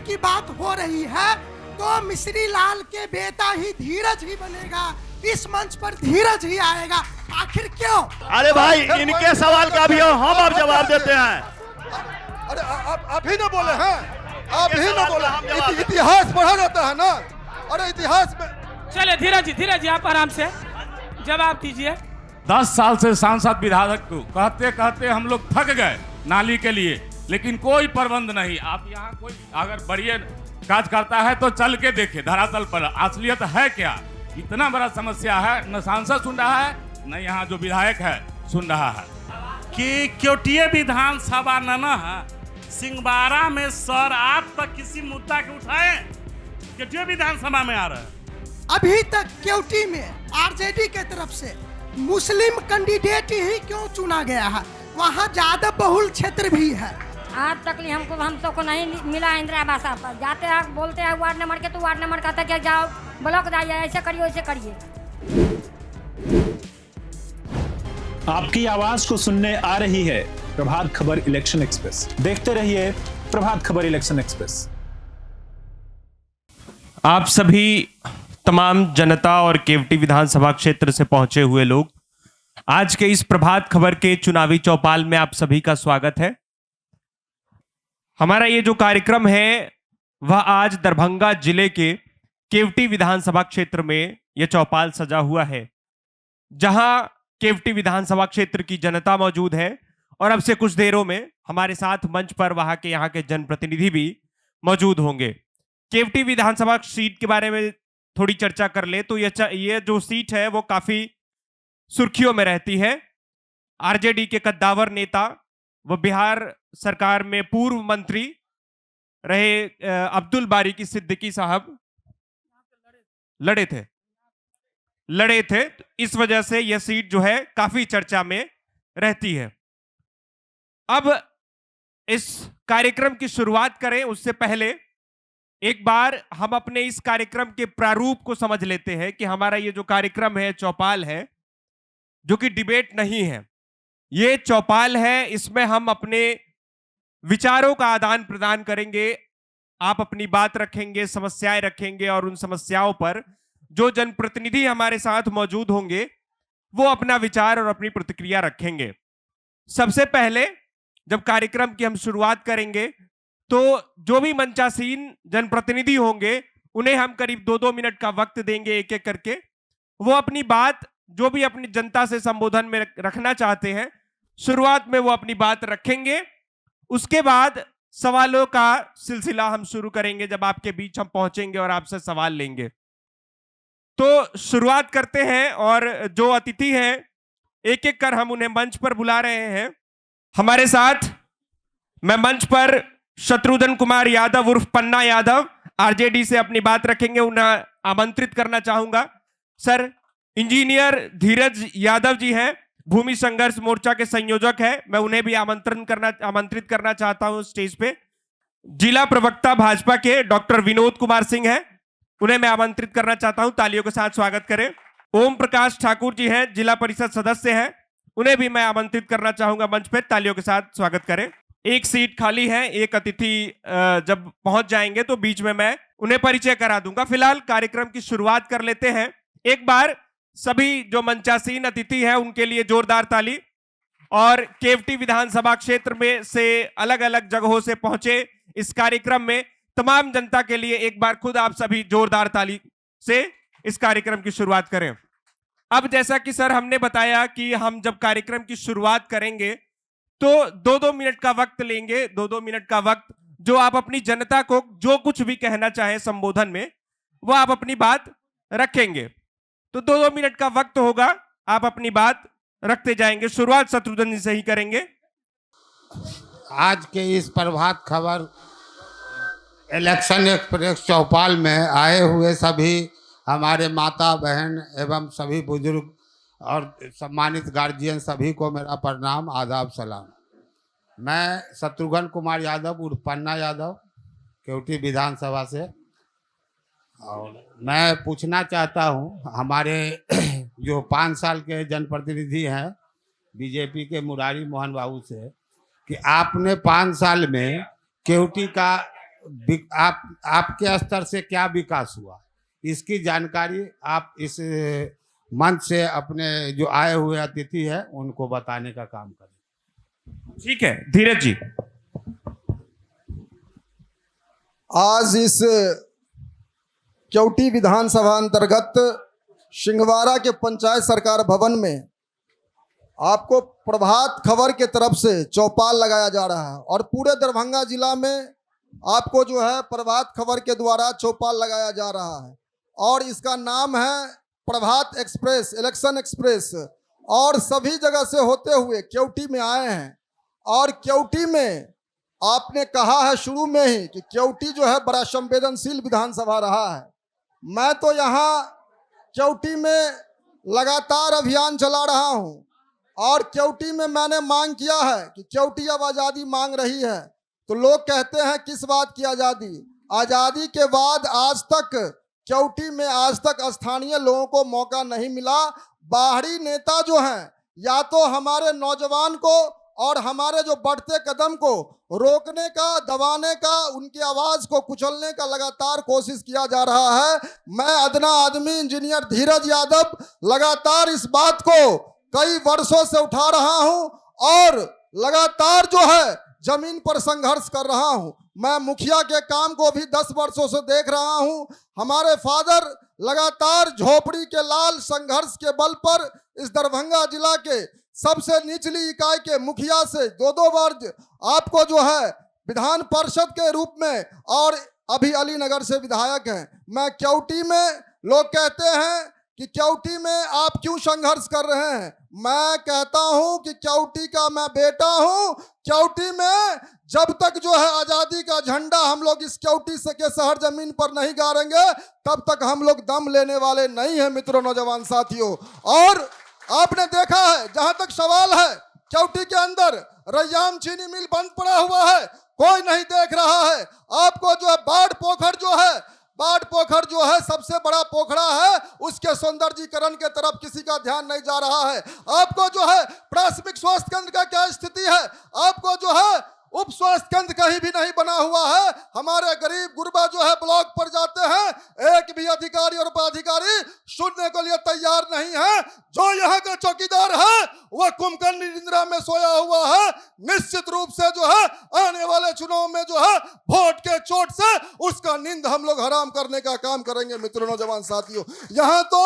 की बात हो रही है तो मिश्री लाल के बेटा ही धीरज ही बनेगा, इस मंच पर धीरज ही आएगा। आखिर क्यों? अरे भाई, इनके सवाल का भी हम अब जवाब देते हैं। अरे आप ही ना बोले हैं, आप ही ना बोले। इतिहास पढ़ा रहता है ना। अरे इतिहास में चले धीरज जी आप आराम से जवाब दीजिए। 10 साल से सांसद विधायक को कहते कहते हम लोग थक गए नाली के लिए, लेकिन कोई प्रबंध नहीं। आप यहाँ कोई अगर बढ़िया काज करता है तो चल के देखे धरातल पर असलियत है क्या। इतना बड़ा समस्या है, न सांसद सुन रहा है न यहाँ जो विधायक है सुन रहा है। कि क्योटिया विधानसभा न है सिंहबारा में सर आज तक किसी मुद्दा के उठाए क्योटिया विधानसभा में आ रहा है। अभी तक केवटी में आरजेडी के तरफ से मुस्लिम कैंडिडेट ही क्यों चुना गया है? वहाँ ज्यादा बहुल क्षेत्र भी है। आज तक हम सबको नहीं मिला इंदिरा आवास पर। जाते हैं बोलते हैं वार्ड नंबर के, तो वार्ड नंबर कहता है कि जाओ ब्लॉक जाइए, ऐसे करिए वैसे करिए। आपकी आवाज को सुनने आ रही है प्रभात खबर इलेक्शन एक्सप्रेस। देखते रहिए प्रभात खबर इलेक्शन एक्सप्रेस। आप सभी तमाम जनता और केवटी विधानसभा क्षेत्र से पहुंचे हुए लोग, आज के इस प्रभात खबर के चुनावी चौपाल में आप सभी का स्वागत है। हमारा ये जो कार्यक्रम है वह आज दरभंगा जिले के केवटी विधानसभा क्षेत्र में यह चौपाल सजा हुआ है, जहां केवटी विधानसभा क्षेत्र की जनता मौजूद है और अब से कुछ देरों में हमारे साथ मंच पर वहां के यहाँ के जनप्रतिनिधि भी मौजूद होंगे। केवटी विधानसभा सीट के बारे में थोड़ी चर्चा कर ले तो ये जो सीट है वो काफी सुर्खियों में रहती है। आरजेडी के कद्दावर नेता व बिहार सरकार में पूर्व मंत्री रहे अब्दुल बारी की सिद्दीकी साहब लड़े थे। इस वजह से यह सीट जो है काफी चर्चा में रहती है। अब इस कार्यक्रम की शुरुआत करें उससे पहले एक बार हम अपने इस कार्यक्रम के प्रारूप को समझ लेते हैं कि हमारा ये जो कार्यक्रम है चौपाल है, जो कि डिबेट नहीं है, ये चौपाल है। इसमें हम अपने विचारों का आदान प्रदान करेंगे, आप अपनी बात रखेंगे, समस्याएं रखेंगे और उन समस्याओं पर जो जनप्रतिनिधि हमारे साथ मौजूद होंगे वो अपना विचार और अपनी प्रतिक्रिया रखेंगे। सबसे पहले जब कार्यक्रम की हम शुरुआत करेंगे तो जो भी मंचासीन जनप्रतिनिधि होंगे उन्हें हम करीब 2-2 मिनट का वक्त देंगे एक एक करके। वो अपनी बात जो भी अपनी जनता से संबोधन में रखना चाहते हैं शुरुआत में वो अपनी बात रखेंगे। उसके बाद सवालों का सिलसिला हम शुरू करेंगे जब आपके बीच हम पहुंचेंगे और आपसे सवाल लेंगे। तो शुरुआत करते हैं और जो अतिथि हैं एक एक कर हम उन्हें मंच पर बुला रहे हैं। हमारे साथ मैं मंच पर शत्रुघ्न कुमार यादव उर्फ पन्ना यादव आरजेडी से अपनी बात रखेंगे, उन्हें आमंत्रित करना चाहूंगा। सर, इंजीनियर धीरज यादव जी हैं, भूमि संघर्ष मोर्चा के संयोजक है, मैं उन्हें भी आमंत्रित करना चाहता हूं स्टेज पे। जिला प्रवक्ता भाजपा के डॉक्टर विनोद कुमार सिंह हैं, उन्हें मैं आमंत्रित करना चाहता हूं, तालियों के साथ स्वागत करें। ओम प्रकाश ठाकुर जी हैं, जिला परिषद सदस्य हैं, उन्हें भी मैं आमंत्रित करना चाहूंगा मंच पे, तालियों के साथ स्वागत करें। एक सीट खाली है, एक अतिथि जब पहुंच जाएंगे तो बीच में मैं उन्हें परिचय करा दूंगा। फिलहाल कार्यक्रम की शुरुआत कर लेते हैं। एक बार सभी जो मंचासीन अतिथि हैं उनके लिए जोरदार ताली, और केवटी विधानसभा क्षेत्र में से अलग अलग जगहों से पहुंचे इस कार्यक्रम में तमाम जनता के लिए एक बार खुद आप सभी जोरदार ताली से इस कार्यक्रम की शुरुआत करें। अब जैसा कि सर हमने बताया कि हम जब कार्यक्रम की शुरुआत करेंगे तो 2-2 मिनट का वक्त लेंगे, 2-2 मिनट का वक्त जो आप अपनी जनता को जो कुछ भी कहना चाहें संबोधन में वो आप अपनी बात रखेंगे। तो 2-2 मिनट का वक्त होगा, आप अपनी बात रखते जाएंगे। शुरुआत शत्रुघ्न जी से ही करेंगे। आज के इस प्रभात खबर इलेक्शन एक्सप्रेस चौपाल में आए हुए सभी हमारे माता बहन एवं सभी बुजुर्ग और सम्मानित गार्जियन सभी को मेरा प्रणाम, आदाब, सलाम। मैं शत्रुघ्न कुमार यादव उर्फ पन्ना यादव केवटी विधानसभा से, और मैं पूछना चाहता हूं हमारे जो 5 साल के जनप्रतिनिधि हैं बीजेपी के मुरारी मोहन बाबू से कि आपने 5 साल में केवटी का आपके स्तर से क्या विकास हुआ, इसकी जानकारी आप इस मंच से अपने जो आए हुए अतिथि है उनको बताने का काम करें। ठीक है धीरज जी। आज इस केवटी विधानसभा अंतर्गत सिंहवाड़ा के पंचायत सरकार भवन में आपको प्रभात खबर के तरफ से चौपाल लगाया जा रहा है और पूरे दरभंगा जिला में आपको जो है प्रभात खबर के द्वारा चौपाल लगाया जा रहा है और इसका नाम है प्रभात एक्सप्रेस, इलेक्शन एक्सप्रेस। और सभी जगह से होते हुए केवटी में आए हैं और केवटी में आपने कहा है शुरू में ही कि केवटी जो है बड़ा संवेदनशील विधानसभा रहा है। मैं तो यहाँ केवटी में लगातार अभियान चला रहा हूँ और केवटी में मैंने मांग किया है कि केवटी अब आज़ादी मांग रही है, तो लोग कहते हैं किस बात की आज़ादी। आज़ादी के बाद आज तक केवटी में आज तक स्थानीय लोगों को मौका नहीं मिला। बाहरी नेता जो हैं या तो हमारे नौजवान को और हमारे जो बढ़ते कदम को रोकने का, दबाने का, उनकी आवाज को कुचलने का लगातार कोशिश किया जा रहा है। मैं अदना आदमी इंजीनियर धीरज यादव लगातार इस बात को कई वर्षों से उठा रहा हूं और लगातार जो है जमीन पर संघर्ष कर रहा हूं। मैं मुखिया के काम को भी 10 वर्षों से देख रहा हूं। हमारे फादर लगातार झोपड़ी के लाल संघर्ष के बल पर इस दरभंगा जिला के सबसे निचली इकाई के मुखिया से 2-2 बार आपको जो है विधान परिषद के रूप में और अभी अलीनगर से विधायक हैं। मैं केवटी में, लोग कहते हैं कि केवटी में आप क्यों संघर्ष कर रहे हैं, मैं कहता हूं कि केवटी का मैं बेटा हूं। केवटी में जब तक जो है आजादी का झंडा हम लोग इस केवटी से के शहर जमीन पर नहीं गाड़ेंगे तब तक हम लोग दम लेने वाले नहीं हैं मित्रों, नौजवान साथियों। और आपने देखा है, जहां तक सवाल है, केवटी के अंदर रैयाम चीनी मिल बंद पड़ा हुआ है, कोई नहीं देख रहा है। आपको जो है बाढ़ पोखर जो है सबसे बड़ा पोखरा है, उसके सौंदर्यीकरण के तरफ किसी का ध्यान नहीं जा रहा है। आपको जो है प्राथमिक स्वास्थ्य केंद्र का क्या स्थिति है, आपको जो है उप स्वास्थ्य केंद्र कहीं भी नहीं बना हुआ है। हमारे गरीब गुरबा जो है ब्लॉक पर जाते हैं, एक भी अधिकारी और पदाधिकारी सुनने के लिए तैयार नहीं है। जो यहाँ का चौकीदार है वह कुंभकर्ण निद्रा में सोया हुआ है। निश्चित रूप से जो है आने वाले चुनाव में जो है वोट के चोट से उसका नींद हम लोग हराम करने का काम करेंगे मित्रों, नौजवान साथियों। यहाँ तो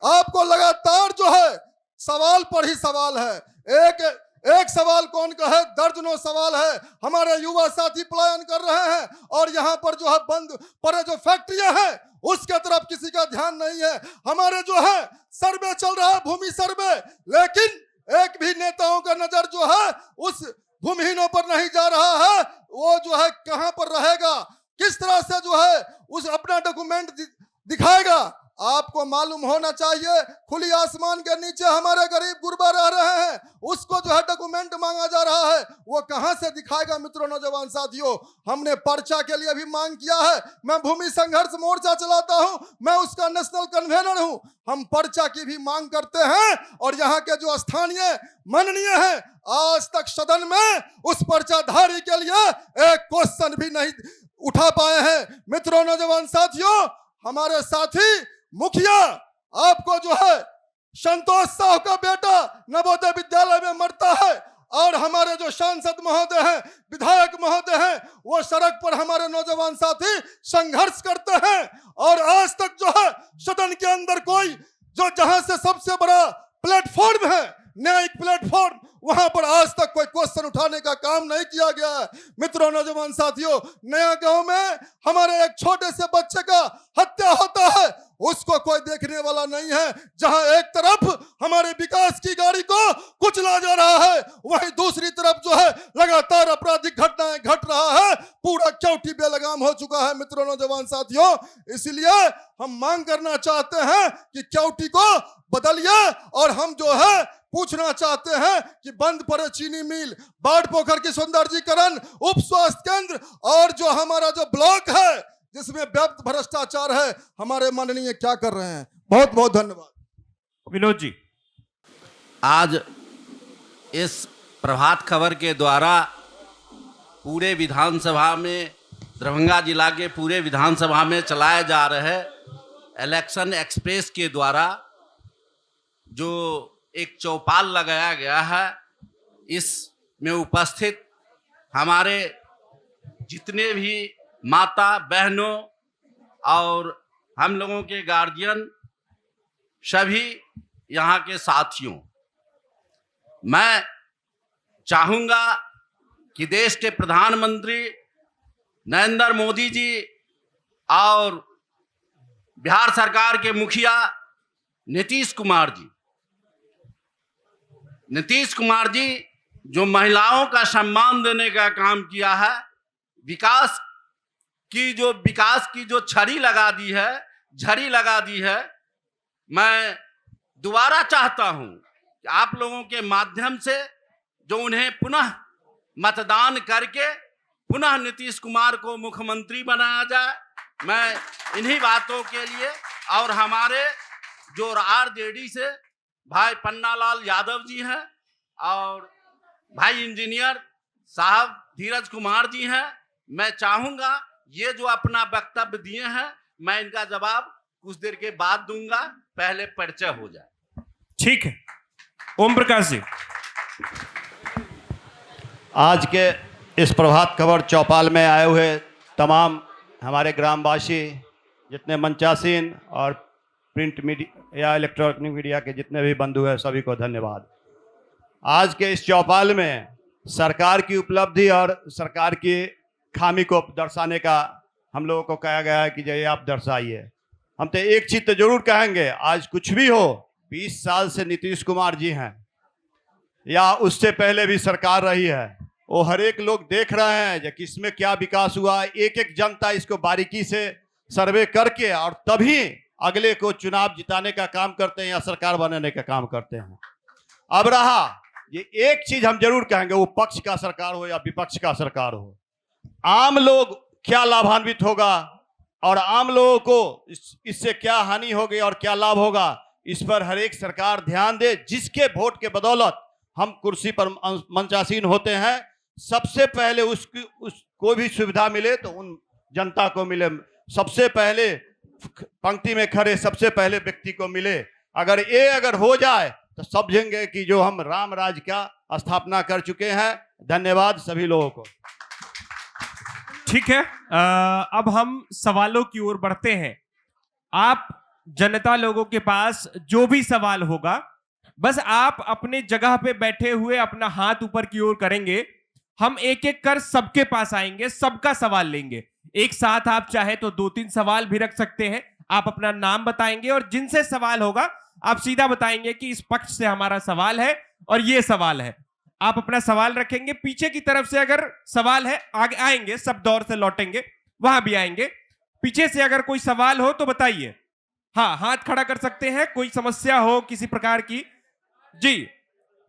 आपको लगातार जो है सवाल पर ही सवाल है। एक सवाल कौन का है, दर्जनों सवाल है। हमारे युवा साथी पलायन कर रहे हैं और यहाँ पर जो है बंद पड़े जो फैक्ट्रियां हैं उसके तरफ किसी का ध्यान नहीं है। हमारे जो है सर्वे चल रहा है, भूमि सर्वे, लेकिन एक भी नेताओं का नजर जो है उस भूमिहीनों पर नहीं जा रहा है। वो जो है कहां पर रहेगा, किस तरह से जो है उस अपना डॉक्यूमेंट दिखाएगा। आपको मालूम होना चाहिए खुली आसमान के नीचे हमारे गरीब गुरबा रह रहे हैं, उसको जो है डॉक्यूमेंट मांगा जा रहा है, वो कहां से दिखाएगा मित्रों, नौजवान साथियों। हमने पर्चा के लिए भी मांग किया है। मैं भूमि संघर्ष मोर्चा चलाता हूं, मैं उसका नेशनल कन्वेनर हूं। हम पर्चा की भी मांग करते हैं और यहाँ के जो स्थानीय माननीय हैं आज तक सदन में उस पर्चाधारी के लिए एक क्वेश्चन भी नहीं उठा पाए हैं। मित्रों, नौजवान साथियों, हमारे साथी मुखिया आपको जो है संतोष साहू का बेटा नवोदय विद्यालय में मरता है और हमारे जो सांसद महोदय हैं, विधायक महोदय हैं, वो सड़क पर हमारे नौजवान साथी संघर्ष करते हैं और आज तक जो है सदन के अंदर कोई जो जहां से सबसे बड़ा प्लेटफॉर्म है, न्यायिक प्लेटफॉर्म, वहां पर आज तक कोई क्वेश्चन उठाने का काम नहीं किया गया है। मित्रों, नौजवान साथियों, नया गांव में हमारे एक छोटे से बच्चे का हत्या होता है, उसको कोई देखने वाला नहीं है। जहां एक तरफ हमारे विकास की गाड़ी को कुचला जा रहा है, वहीं दूसरी तरफ जो है लगातार आपराधिक घटनाएं घट रहा है। पूरा केवटी बेलगाम हो चुका है मित्रों, नौजवान साथियों। इसलिए हम मांग करना चाहते हैं कि केवटी को बदलिए और हम जो है पूछना चाहते हैं कि बंद पड़े चीनी मिल, बाढ़ पोखर की सौंदर्यीकरण, उप स्वास्थ्य केंद्र और जो हमारा जो ब्लॉक है जिसमें व्याप्त भ्रष्टाचार है, हमारे माननीय क्या कर रहे हैं। बहुत बहुत धन्यवाद। विनोद जी, आज इस प्रभात खबर के द्वारा पूरे विधानसभा में दरभंगा जिला के पूरे विधानसभा में चलाए जा रहे इलेक्शन एक्सप्रेस के द्वारा जो एक चौपाल लगाया गया है, इसमें उपस्थित हमारे जितने भी माता बहनों और हम लोगों के गार्जियन, सभी यहाँ के साथियों, मैं चाहूँगा कि देश के प्रधानमंत्री नरेंद्र मोदी जी और बिहार सरकार के मुखिया नीतीश कुमार जी जो महिलाओं का सम्मान देने का काम किया है, विकास की जो झड़ी लगा दी है, मैं दोबारा चाहता हूं कि आप लोगों के माध्यम से जो उन्हें पुनः मतदान करके पुनः नीतीश कुमार को मुख्यमंत्री बनाया जाए। मैं इन्हीं बातों के लिए और हमारे जो आरजेडी से भाई पन्नालाल यादव जी हैं और भाई इंजीनियर साहब धीरज कुमार जी हैं, मैं चाहूंगा ये जो अपना वक्तव्य दिए हैं, मैं इनका जवाब कुछ देर के बाद दूंगा, पहले परिचय हो जाए। ठीक है, ओम प्रकाश जी। आज के इस प्रभात खबर चौपाल में आए हुए तमाम हमारे ग्रामवासी, जितने मंचासीन और प्रिंट मीडिया या इलेक्ट्रॉनिक मीडिया के जितने भी बंधु हैं, सभी को धन्यवाद। आज के इस चौपाल में सरकार की उपलब्धि और सरकार की खामी को दर्शाने का हम लोगों को कहा गया है कि ये आप दर्शाइए। हम तो एक चीज़ तो जरूर कहेंगे, आज कुछ भी हो, 20 साल से नीतीश कुमार जी हैं या उससे पहले भी सरकार रही है, वो हर एक लोग देख रहे हैं कि किसमें क्या विकास हुआ। एक एक जनता इसको बारीकी से सर्वे करके और तभी अगले को चुनाव जिताने का काम करते हैं या सरकार बनाने का काम करते हैं। अब रहा ये एक चीज हम जरूर कहेंगे, वो पक्ष का सरकार हो या विपक्ष का सरकार हो, आम लोग क्या लाभान्वित होगा और आम लोगों को इससे क्या हानि होगी और क्या लाभ होगा, इस पर हर एक सरकार ध्यान दे। जिसके वोट के बदौलत हम कुर्सी पर मंचासीन होते हैं, सबसे पहले कोई भी सुविधा मिले तो उन जनता को मिले, सबसे पहले पंक्ति में खड़े सबसे पहले व्यक्ति को मिले। अगर हो जाए तो समझेंगे कि जो हम राम राज का स्थापना कर चुके हैं। धन्यवाद सभी लोगों को। ठीक है, अब हम सवालों की ओर बढ़ते हैं। आप जनता लोगों के पास जो भी सवाल होगा, बस आप अपने जगह पे बैठे हुए अपना हाथ ऊपर की ओर करेंगे, हम एक एक कर सबके पास आएंगे, सबका सवाल लेंगे। एक साथ आप चाहे तो 2-3 सवाल भी रख सकते हैं। आप अपना नाम बताएंगे और जिनसे सवाल होगा आप सीधा बताएंगे कि इस पक्ष से हमारा सवाल है और ये सवाल है। आप अपना सवाल रखेंगे, पीछे की तरफ से अगर सवाल है आगे आएंगे, सब दौर से लौटेंगे, वहां भी आएंगे। पीछे से अगर कोई सवाल हो तो बताइए। हाँ, हाथ खड़ा कर सकते हैं, कोई समस्या हो किसी प्रकार की। जी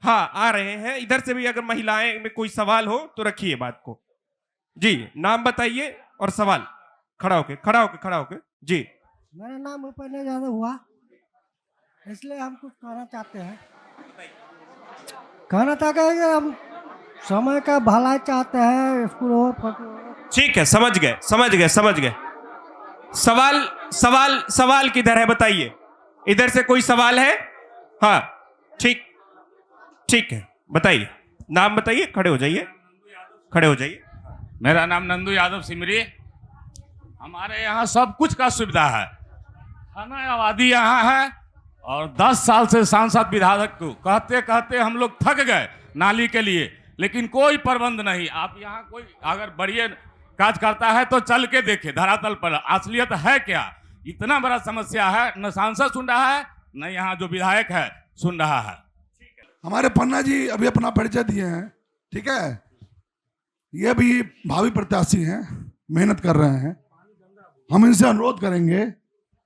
हाँ, आ रहे हैं। इधर से भी अगर महिलाएं में कोई सवाल हो तो रखिए बात को। जी, नाम बताइए और सवाल। खड़ा होके जी। मेरा नाम ऊपर ज्यादा हुआ, इसलिए हम कुछ कहना चाहते हैं। हम समय का भलाई चाहते हैं, स्कूल हो। ठीक है, समझ गए। सवाल किधर है बताइए। इधर से कोई सवाल है? हाँ, ठीक है, बताइए। नाम बताइए, खड़े हो जाइए। मेरा नाम नंदू यादव सिमरी। हमारे यहाँ सब कुछ का सुविधा है, खाना आबादी यहाँ है और 10 साल से सांसद विधायक को कहते हम लोग थक गए नाली के लिए, लेकिन कोई प्रबंध नहीं। आप यहाँ कोई अगर बढ़िया काज करता है तो चल के देखे धरातल पर असलियत है क्या। इतना बड़ा समस्या है, न सांसद सुन रहा है न यहाँ जो विधायक है सुन रहा है। हमारे पन्ना जी अभी अपना परिचय दिए हैं, ठीक है। ये भी भावी प्रत्याशी हैं, मेहनत कर रहे हैं। हम इनसे अनुरोध करेंगे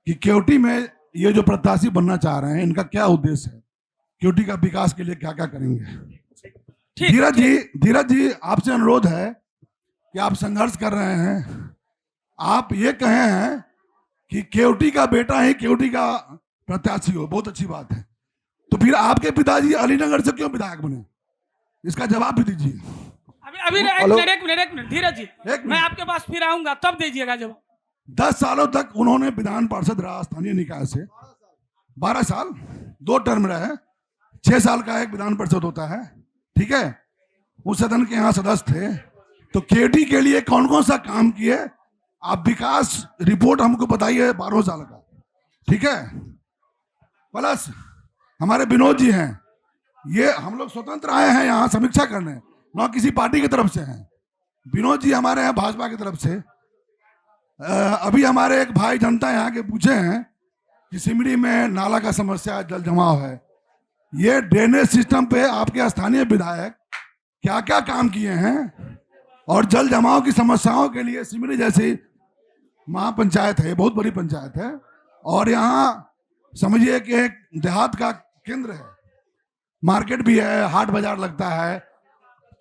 कि केवटी में ये जो प्रत्याशी बनना चाह रहे हैं, इनका क्या उद्देश्य है, केवटी का विकास के लिए क्या क्या करेंगे। धीरज जी आपसे अनुरोध है कि आप संघर्ष कर रहे हैं, आप ये कहे हैं कि केवटी का बेटा ही केवटी का प्रत्याशी हो, बहुत अच्छी बात है। तो फिर आपके पिताजी अलीनगर से क्यों विधायक बने, इसका जवाब भी दीजिए। अभी हेलो। एक मिनट धीरज जी, मैं आपके पास फिर आऊंगा तब दीजिएगा जवाब। 10 सालों तक उन्होंने विधान पार्षद रहा स्थानीय निकाय से, 12 साल 2 टर्म रहे, 6 साल का एक विधान परिषद होता है, ठीक है। उस सदन के यहाँ सदस्य थे, तो केटी के लिए कौन कौन सा काम किए आप विकास रिपोर्ट हमको बताइए 12 साल का, ठीक है। प्लस हमारे विनोद जी हैं, ये हम लोग स्वतंत्र आए हैं यहाँ समीक्षा करने, ना किसी पार्टी की तरफ से हैं। विनोद जी हमारे हैं भाजपा की तरफ से। अभी हमारे एक भाई जनता यहाँ के पूछे हैं कि सिमरी में नाला का समस्या जल जमाव है, ये ड्रेनेज सिस्टम पे आपके स्थानीय विधायक क्या क्या काम किए हैं, और जल जमाव की समस्याओं के लिए सिमरी जैसी महापंचायत है, बहुत बड़ी पंचायत है, और यहाँ समझिए कि एक देहात का केंद्र है, मार्केट भी है, हाट बाजार लगता है,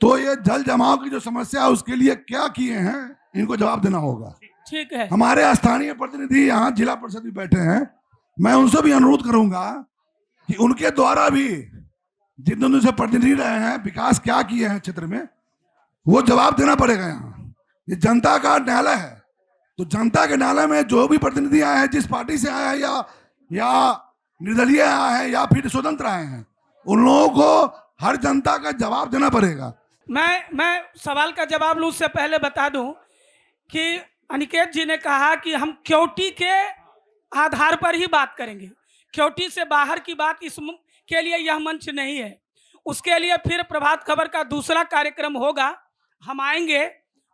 तो ये जल जमाव की जो समस्या है उसके लिए क्या किए हैं इनको जवाब देना होगा। ठीक है। हमारे स्थानीय प्रतिनिधि यहाँ जिला परिषद भी बैठे हैं, मैं उनसे भी अनुरोध करूंगा कि उनके द्वारा भी जितने दिन से प्रतिनिधि रहे हैं विकास क्या किए हैं क्षेत्र में, वो जवाब देना पड़ेगा। यहाँ ये जनता का न्यायालय है, तो जनता के न्यायालय में जो भी प्रतिनिधि आए हैं, जिस पार्टी से आए हैं या निर्दलीय आए हैं या फिर स्वतंत्र आए हैं, उन लोगों को हर जनता का जवाब देना पड़ेगा। मैं सवाल का जवाब लूँ उससे पहले बता दूं कि अनिकेत जी ने कहा कि हम क्योटी के आधार पर ही बात करेंगे, क्योटी से बाहर की बात इस के लिए यह मंच नहीं है। उसके लिए फिर प्रभात खबर का दूसरा कार्यक्रम होगा, हम आएंगे,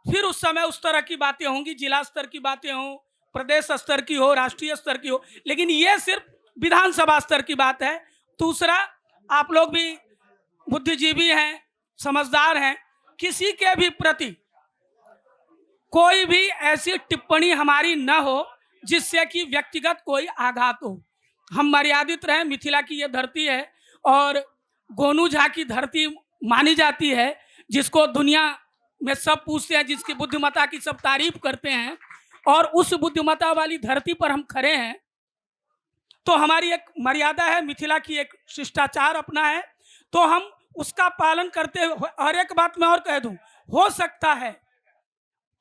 फिर उस समय उस तरह की बातें होंगी, जिला स्तर की बातें हों, प्रदेश स्तर की हो, राष्ट्रीय स्तर की हो, लेकिन ये सिर्फ विधानसभा स्तर की बात है। दूसरा, आप लोग भी बुद्धिजीवी हैं, समझदार हैं, किसी के भी प्रति कोई भी ऐसी टिप्पणी हमारी न हो जिससे कि व्यक्तिगत कोई आघात हो। हम मर्यादित रहें, मिथिला की ये धरती है और गोनू झा की धरती मानी जाती है, जिसको दुनिया में सब पूछते हैं, जिसकी बुद्धिमत्ता की सब तारीफ करते हैं, और उस बुद्धिमत्ता वाली धरती पर हम खड़े हैं। तो हमारी एक मर्यादा है, मिथिला की एक शिष्टाचार अपना है, तो हम उसका पालन करते हुए। और एक बात मैं और कह दूं, हो सकता है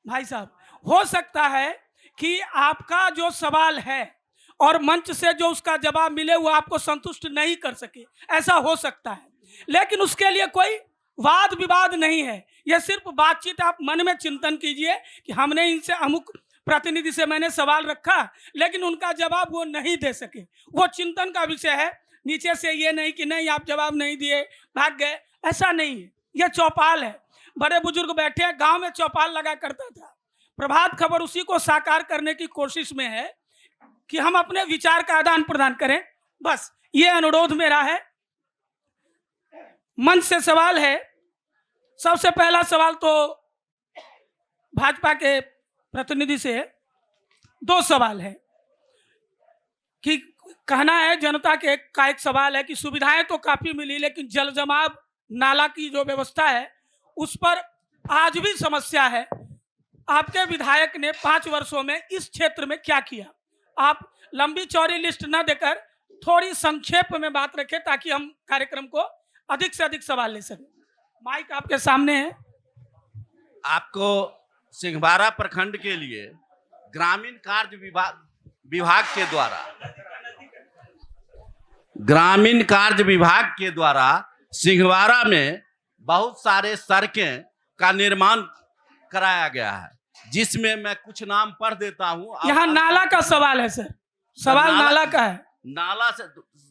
भाई साहब, हो सकता है कि आपका जो सवाल है और मंच से जो उसका जवाब मिले वो आपको संतुष्ट नहीं कर सके, ऐसा हो सकता है, लेकिन उसके लिए कोई वाद विवाद नहीं है। यह सिर्फ बातचीत, आप मन में चिंतन कीजिए कि हमने इनसे अमुक प्रतिनिधि से मैंने सवाल रखा लेकिन उनका जवाब वो नहीं दे सके, वो चिंतन का विषय है। नीचे से ये नहीं कि नहीं आप जवाब नहीं दिए भाग गए, ऐसा नहीं है। ये चौपाल है, बड़े बुजुर्ग बैठे हैं, गांव में चौपाल लगा करता था। प्रभात खबर उसी को साकार करने की कोशिश में है कि हम अपने विचार का आदान प्रदान करें, बस ये अनुरोध मेरा है। मंच से सवाल है, सबसे पहला सवाल तो भाजपा के प्रतिनिधि से 2 सवाल है कि कहना है जनता के का एक सवाल है कि सुविधाएं तो काफी मिली लेकिन जल जमाव नाला की जो व्यवस्था है उस पर आज भी समस्या है। आपके विधायक ने 5 वर्षों में इस क्षेत्र में क्या किया? आप लंबी चौड़ी लिस्ट न देकर थोड़ी संक्षेप में बात रखें ताकि हम कार्यक्रम को अधिक से अधिक सवाल ले सकें। माइक आपके सामने है। आपको सिंहवाड़ा प्रखंड के लिए ग्रामीण कार्य विभाग के द्वारा सिंहवाड़ा में बहुत सारे सड़कें का निर्माण कराया गया है, जिसमें मैं कुछ नाम पढ़ देता हूं। यहाँ नाला का सवाल है सर, सवाल नाला का है। नाला से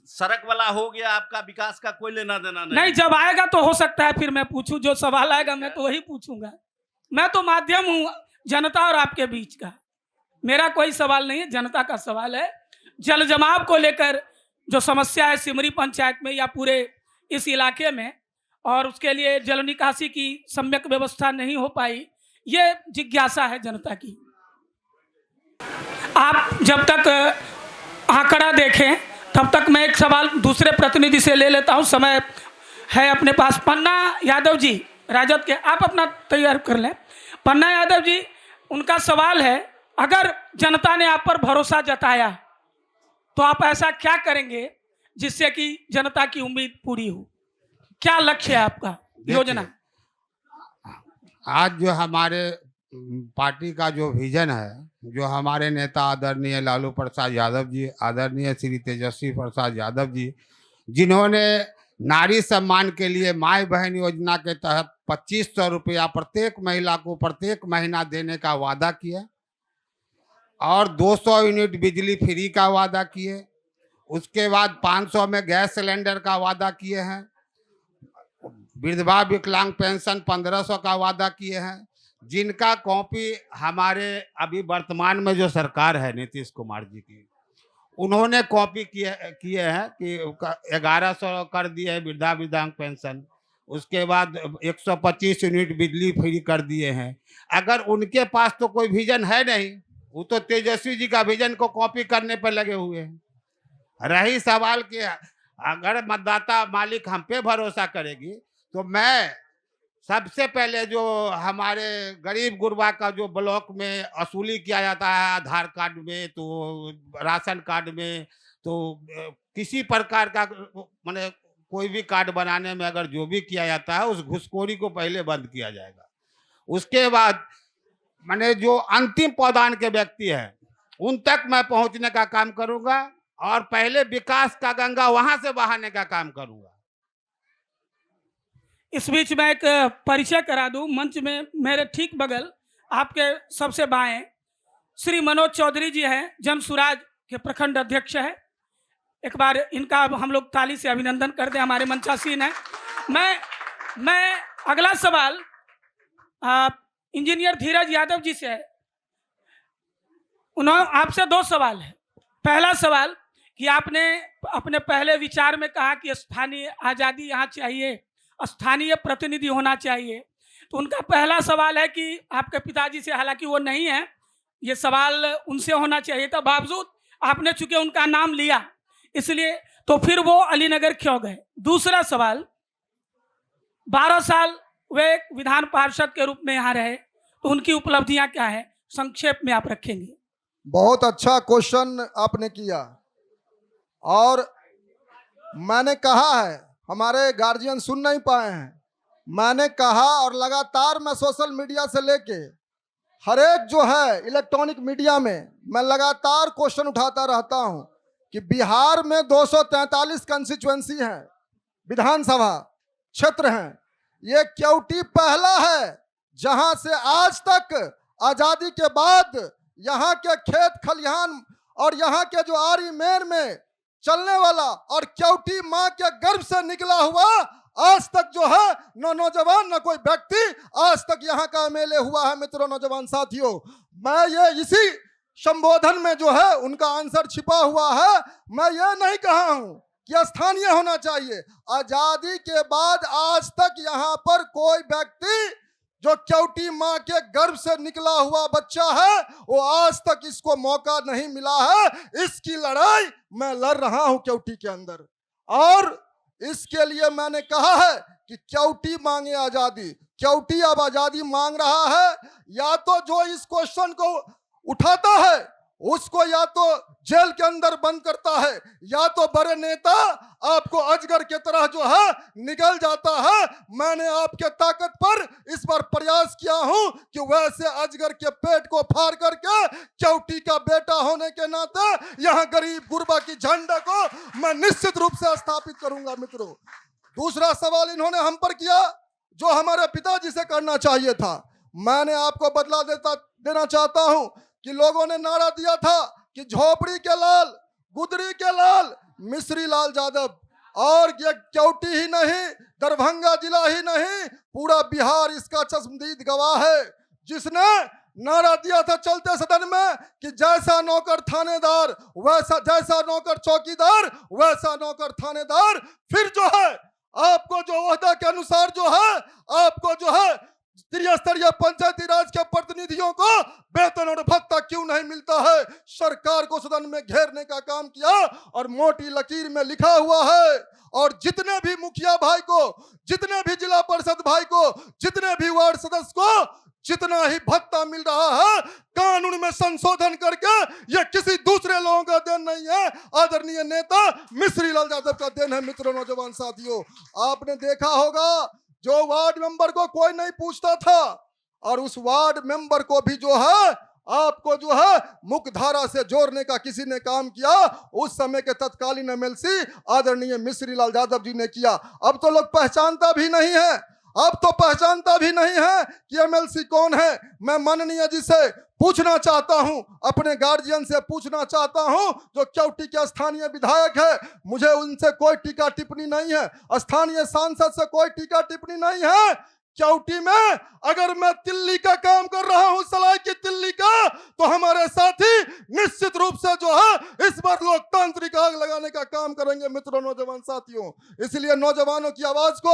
सड़क वाला हो गया, आपका विकास का कोई लेना देना नहीं। जब आएगा तो हो सकता है फिर मैं पूछूं, जो सवाल आएगा मैं तो वही पूछूंगा। मैं तो माध्यम हूं जनता और आपके बीच का, मेरा कोई सवाल नहीं है, जनता का सवाल है। जल जमाव को लेकर जो समस्या है सिमरी पंचायत में या पूरे इस इलाके में, और उसके लिए जल निकासी की सम्यक व्यवस्था नहीं हो पाई, ये जिज्ञासा है जनता की। आप जब तक आंकड़ा देखें तब तक मैं एक सवाल दूसरे प्रतिनिधि से ले लेता हूं, समय है अपने पास। पन्ना यादव जी राजद के, आप अपना तैयार कर लें। पन्ना यादव जी, उनका सवाल है, अगर जनता ने आप पर भरोसा जताया तो आप ऐसा क्या करेंगे जिससे कि जनता की उम्मीद पूरी हो? क्या लक्ष्य है आपका, योजना? आज जो हमारे पार्टी का जो विजन है, जो हमारे नेता आदरणीय लालू प्रसाद यादव जी, आदरणीय श्री तेजस्वी प्रसाद यादव जी, जिन्होंने नारी सम्मान के लिए माई बहन योजना के तहत 2500 रुपया प्रत्येक महिला को प्रत्येक महीना देने का वादा किया और 200 यूनिट बिजली फ्री का वादा किए। उसके बाद 500 में गैस सिलेंडर का वादा किए हैं। विधवा विकलांग पेंशन 1500 का वादा किए हैं, जिनका कॉपी हमारे अभी वर्तमान में जो सरकार है नीतीश कुमार जी की, उन्होंने कॉपी किए हैं कि 1100 कर दिए है वृद्धा विकलांग पेंशन। उसके बाद 125 यूनिट बिजली फ्री कर दिए हैं। अगर उनके पास तो कोई विजन है नहीं, वो तो तेजस्वी जी का विजन को कॉपी करने पर लगे हुए हैं। रही सवाल कि अगर मतदाता मालिक हम पे भरोसा करेगी, तो मैं सबसे पहले जो हमारे गरीब गुरबा का जो ब्लॉक में असूली किया जाता है आधार कार्ड में, तो राशन कार्ड में, तो किसी प्रकार का माने कोई भी कार्ड बनाने में अगर जो भी किया जाता है उस घुसखोरी को पहले बंद किया जाएगा। उसके बाद माने जो अंतिम पौदान के व्यक्ति हैं उन तक मैं पहुंचने का काम करूंगा और पहले विकास का गंगा वहां से बहाने का काम करूंगा। इस बीच मैं एक परिचय करा दूं। मंच में मेरे ठीक बगल आपके सबसे बाएं श्री मनोज चौधरी जी हैं, जन सुराज के प्रखंड अध्यक्ष हैं। एक बार इनका हम लोग ताली से अभिनंदन कर दें, हमारे मंचासीन हैं। मैं अगला सवाल इंजीनियर धीरज यादव जी से है। आपसे 2 सवाल है। पहला सवाल कि आपने अपने पहले विचार में कहा कि स्थानीय आज़ादी यहाँ चाहिए, स्थानीय प्रतिनिधि होना चाहिए। तो उनका पहला सवाल है कि आपके पिताजी से, हालांकि वो नहीं है, ये सवाल उनसे होना चाहिए था, बावजूद आपने चूंकि उनका नाम लिया इसलिए, तो फिर वो अलीनगर क्यों गए? दूसरा सवाल, 12 साल वे विधान पार्षद के रूप में यहाँ रहे, तो उनकी उपलब्धियां क्या है, संक्षेप में आप रखेंगे? बहुत अच्छा क्वेश्चन आपने किया। और मैंने कहा है, हमारे गार्जियन सुन नहीं पाए हैं, मैंने कहा और लगातार मैं सोशल मीडिया से लेके हर एक जो है इलेक्ट्रॉनिक मीडिया में मैं लगातार क्वेश्चन उठाता रहता हूं कि बिहार में 243 कंस्टिट्यूएंसी हैं, विधानसभा क्षेत्र हैं। ये केवटी पहला है जहां से आज तक आजादी के बाद यहाँ के खेत खलिहान और यहाँ के जो आरी मेर में चलने वाला और केवटी माँ के गर्भ से निकला हुआ आज तक जो है न नौजवान न कोई व्यक्ति आज तक यहाँ का एमएलए हुआ है। मित्रों, नौजवान साथियों, मैं ये इसी संबोधन में जो है उनका आंसर छिपा हुआ है। मैं ये नहीं कहा हूं कि स्थानीय होना चाहिए। आजादी के बाद आज तक यहाँ पर कोई व्यक्ति जो केवटी माँ के गर्भ से निकला हुआ बच्चा है, वो आज तक इसको मौका नहीं मिला है। इसकी लड़ाई मैं लड़ रहा हूं केवटी के अंदर, और इसके लिए मैंने कहा है कि केवटी मांगे आजादी। केवटी अब आजादी मांग रहा है। या तो जो इस क्वेश्चन को उठाता है उसको या तो जेल के अंदर बंद करता है, या तो बड़े नेता आपको अजगर के तरह जो है निगल जाता है। मैंने आपके ताकत पर इस बार प्रयास किया हूं कि वैसे अजगर के पेट को फाड़ करके केवटी का बेटा होने के नाते यहां गरीब गुरबा की झंडा को मैं निश्चित रूप से स्थापित करूंगा। मित्रों, दूसरा सवाल इन्होंने हम पर किया जो हमारे पिताजी से करना चाहिए था। मैंने आपको बदला देना चाहता हूं कि लोगों ने नारा दिया था कि झोपड़ी के लाल, गुदरी के लाल मिश्री लाल यादव, और ये केवटी ही नहीं, दरभंगा जिला ही नहीं, पूरा बिहार इसका चश्मदीद गवाह है, जिसने नारा दिया था चलते सदन में कि जैसा नौकर थानेदार वैसा, जैसा नौकर चौकीदार वैसा नौकर थानेदार। फिर जो है आपको जो ओहदा के अनुसार जो है आपको जो है त्रिस्तरीय पंचायती राज के प्रतिनिधियों को वेतन और भत्ता क्यों नहीं मिलता है? सरकार को सदन में घेरने का काम किया और मोटी लकीर में लिखा हुआ है। और जितने भी मुखिया भाई को, जितने भी जिला परिषद भाई को, जितने भी वार्ड सदस्य को जितना ही भत्ता मिल रहा है, कानून में संशोधन करके ये किसी दूसरे लोगों का देन नहीं है, आदरणीय नेता मिश्री लाल यादव का देन है। मित्रों, नौजवान साथियों, आपने देखा होगा जो वार्ड मेंबर को कोई नहीं पूछता था, और उस वार्ड मेंबर को भी जो है आपको जो है मुख्यधारा से जोड़ने का किसी ने काम किया, उस समय के तत्कालीन एमएलसी आदरणीय मिश्री लाल यादव जी ने किया। अब तो लोग पहचानता भी नहीं है, अब तो पहचानता भी नहीं है कि एमएलसी कौन है। मैं माननीय जी से पूछना चाहता हूं, अपने गार्जियन से पूछना चाहता हूं, जो केवटी के स्थानीय विधायक है, मुझे उनसे कोई टीका टिप्पणी नहीं है, स्थानीय सांसद से कोई टीका टिप्पणी नहीं है। केवटी में अगर मैं तिल्ली का काम कर रहा हूं, सलाई की तिल्ली का, तो हमारे साथी निश्चित रूप से जो है इस बार लोकतांत्रिक आग लगाने का काम करेंगे मित्रों, नौजवान साथियों। इसलिए नौजवानों की आवाज को,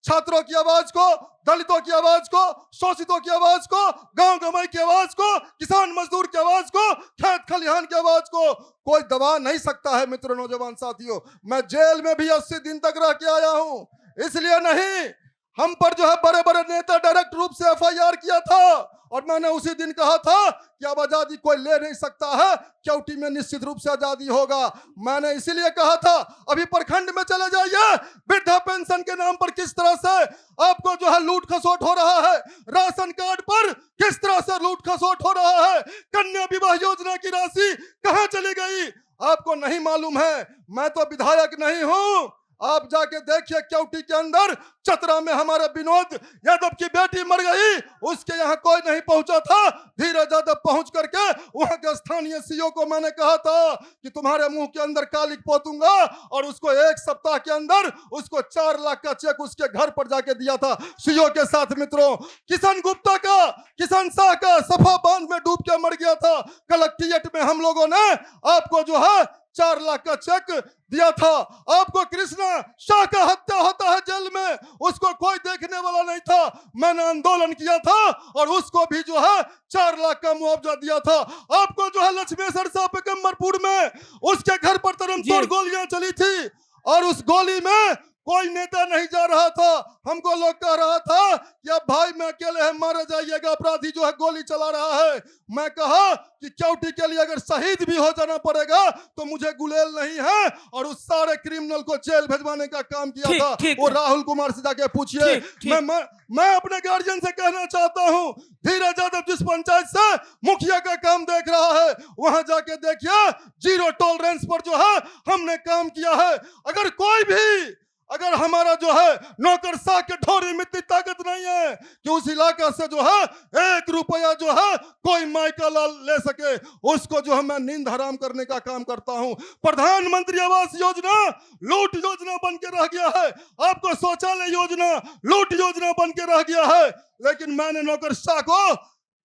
छात्रों की आवाज को, दलितों की आवाज को, शोषितों की आवाज को, गांव गंवाई की आवाज को, किसान मजदूर की आवाज को, खेत खलिहान की आवाज को कोई दबा नहीं सकता है मित्रों, नौजवान साथियों। मैं जेल में भी 80 दिन तक रह के आया हूं, इसलिए नहीं, हम पर जो है बड़े बड़े नेता डायरेक्ट रूप से एफआईआर किया था, और मैंने उसी दिन कहा था कि अब आजादी कोई ले नहीं सकता है, केवटी में निश्चित रूप से आजादी होगा। मैंने इसीलिए कहा था, अभी प्रखंड में चले जाइए, वृद्धा पेंशन के नाम पर किस तरह से आपको जो है लूट खसोट हो रहा है, राशन कार्ड पर किस तरह से लूट खसोट हो रहा है, कन्या विवाह योजना की राशि कहां चली गई आपको नहीं मालूम है। मैं तो विधायक नहीं हूं, आप जाके देखिए केवटी के अंदर चतरा में हमारे विनोद यादव की बेटी मर गई, उसके यहाँ कोई नहीं पहुंचा था। धीरज यादव पहुंच करके वहां के स्थानीय सीओ को मैंने कहा था कि तुम्हारे मुंह के अंदर कालिक पोतूंगा, और उसको 1 सप्ताह के अंदर उसको 4 लाख का चेक उसके घर पर जाके दिया था सीओ के साथ। मित्रों, किशन गुप्ता का, किशन शाह का सफा बांध में डूब के मर गया था, कलेक्ट्रेट में हम लोगों ने आपको जो है 4 लाख का चेक दिया था। आपको कृष्णा शाह का हत्या होता है जेल में, उसको कोई देखने वाला नहीं था, मैंने आंदोलन किया था और उसको भी जो है 4 लाख का मुआवजा दिया था। आपको जो है लक्ष्मेश्वर साहब पैगंबरपुर में उसके घर पर तरमतोड़ गोलियां चली थी, और उस गोली में कोई नेता नहीं जा रहा था। हमको लोग कह रहा था कि अब भाई मैं अकेले है, मारे जाइएगा, अपराधी जो है गोली चला रहा है। मैं कहा कि केवटी के लिए अगर शहीद भी हो जाना पड़ेगा तो मुझे गुलेल नहीं है, और उस सारे क्रिमिनल को जेल भेजवाने का काम किया था वो राहुल कुमार से जाके पूछिए। मैं अपने गार्जियन से कहना चाहता हूं, धीरज यादव जिस पंचायत से मुखिया का काम देख रहा है, वहां जाके देखिए, 0 टॉलरेंस पर जो है हमने काम किया है। अगर कोई भी, अगर हमारा जो है नौकरशाह के ढोरी में इतनी ताकत नहीं है कि उस इलाका से जो है 1 रुपया जो है कोई माइका लाल ले सके, उसको जो है मैं नींद हराम करने का काम करता हूं। प्रधानमंत्री आवास योजना लूट योजना बन के रह गया है, आपको शौचालय योजना लूट योजना बन के रह गया है। लेकिन मैंने नौकरशाह को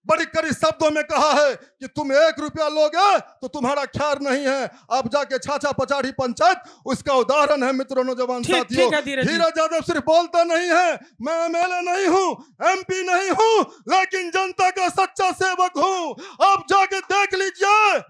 बड़ी कड़ी शब्दों में कहा है कि तुम 1 रुपया लोगे तो तुम्हारा ख्याल नहीं है। अब जाके छाछा पचाड़ी पंचायत उसका उदाहरण है मित्रों, नौजवान साथियों। धीरज यादव सिर्फ बोलता नहीं है, मैं एमएलए नहीं हूं, एमपी नहीं हूं, लेकिन जनता का सच्चा सेवक हूं। आप जाके देख लीजिए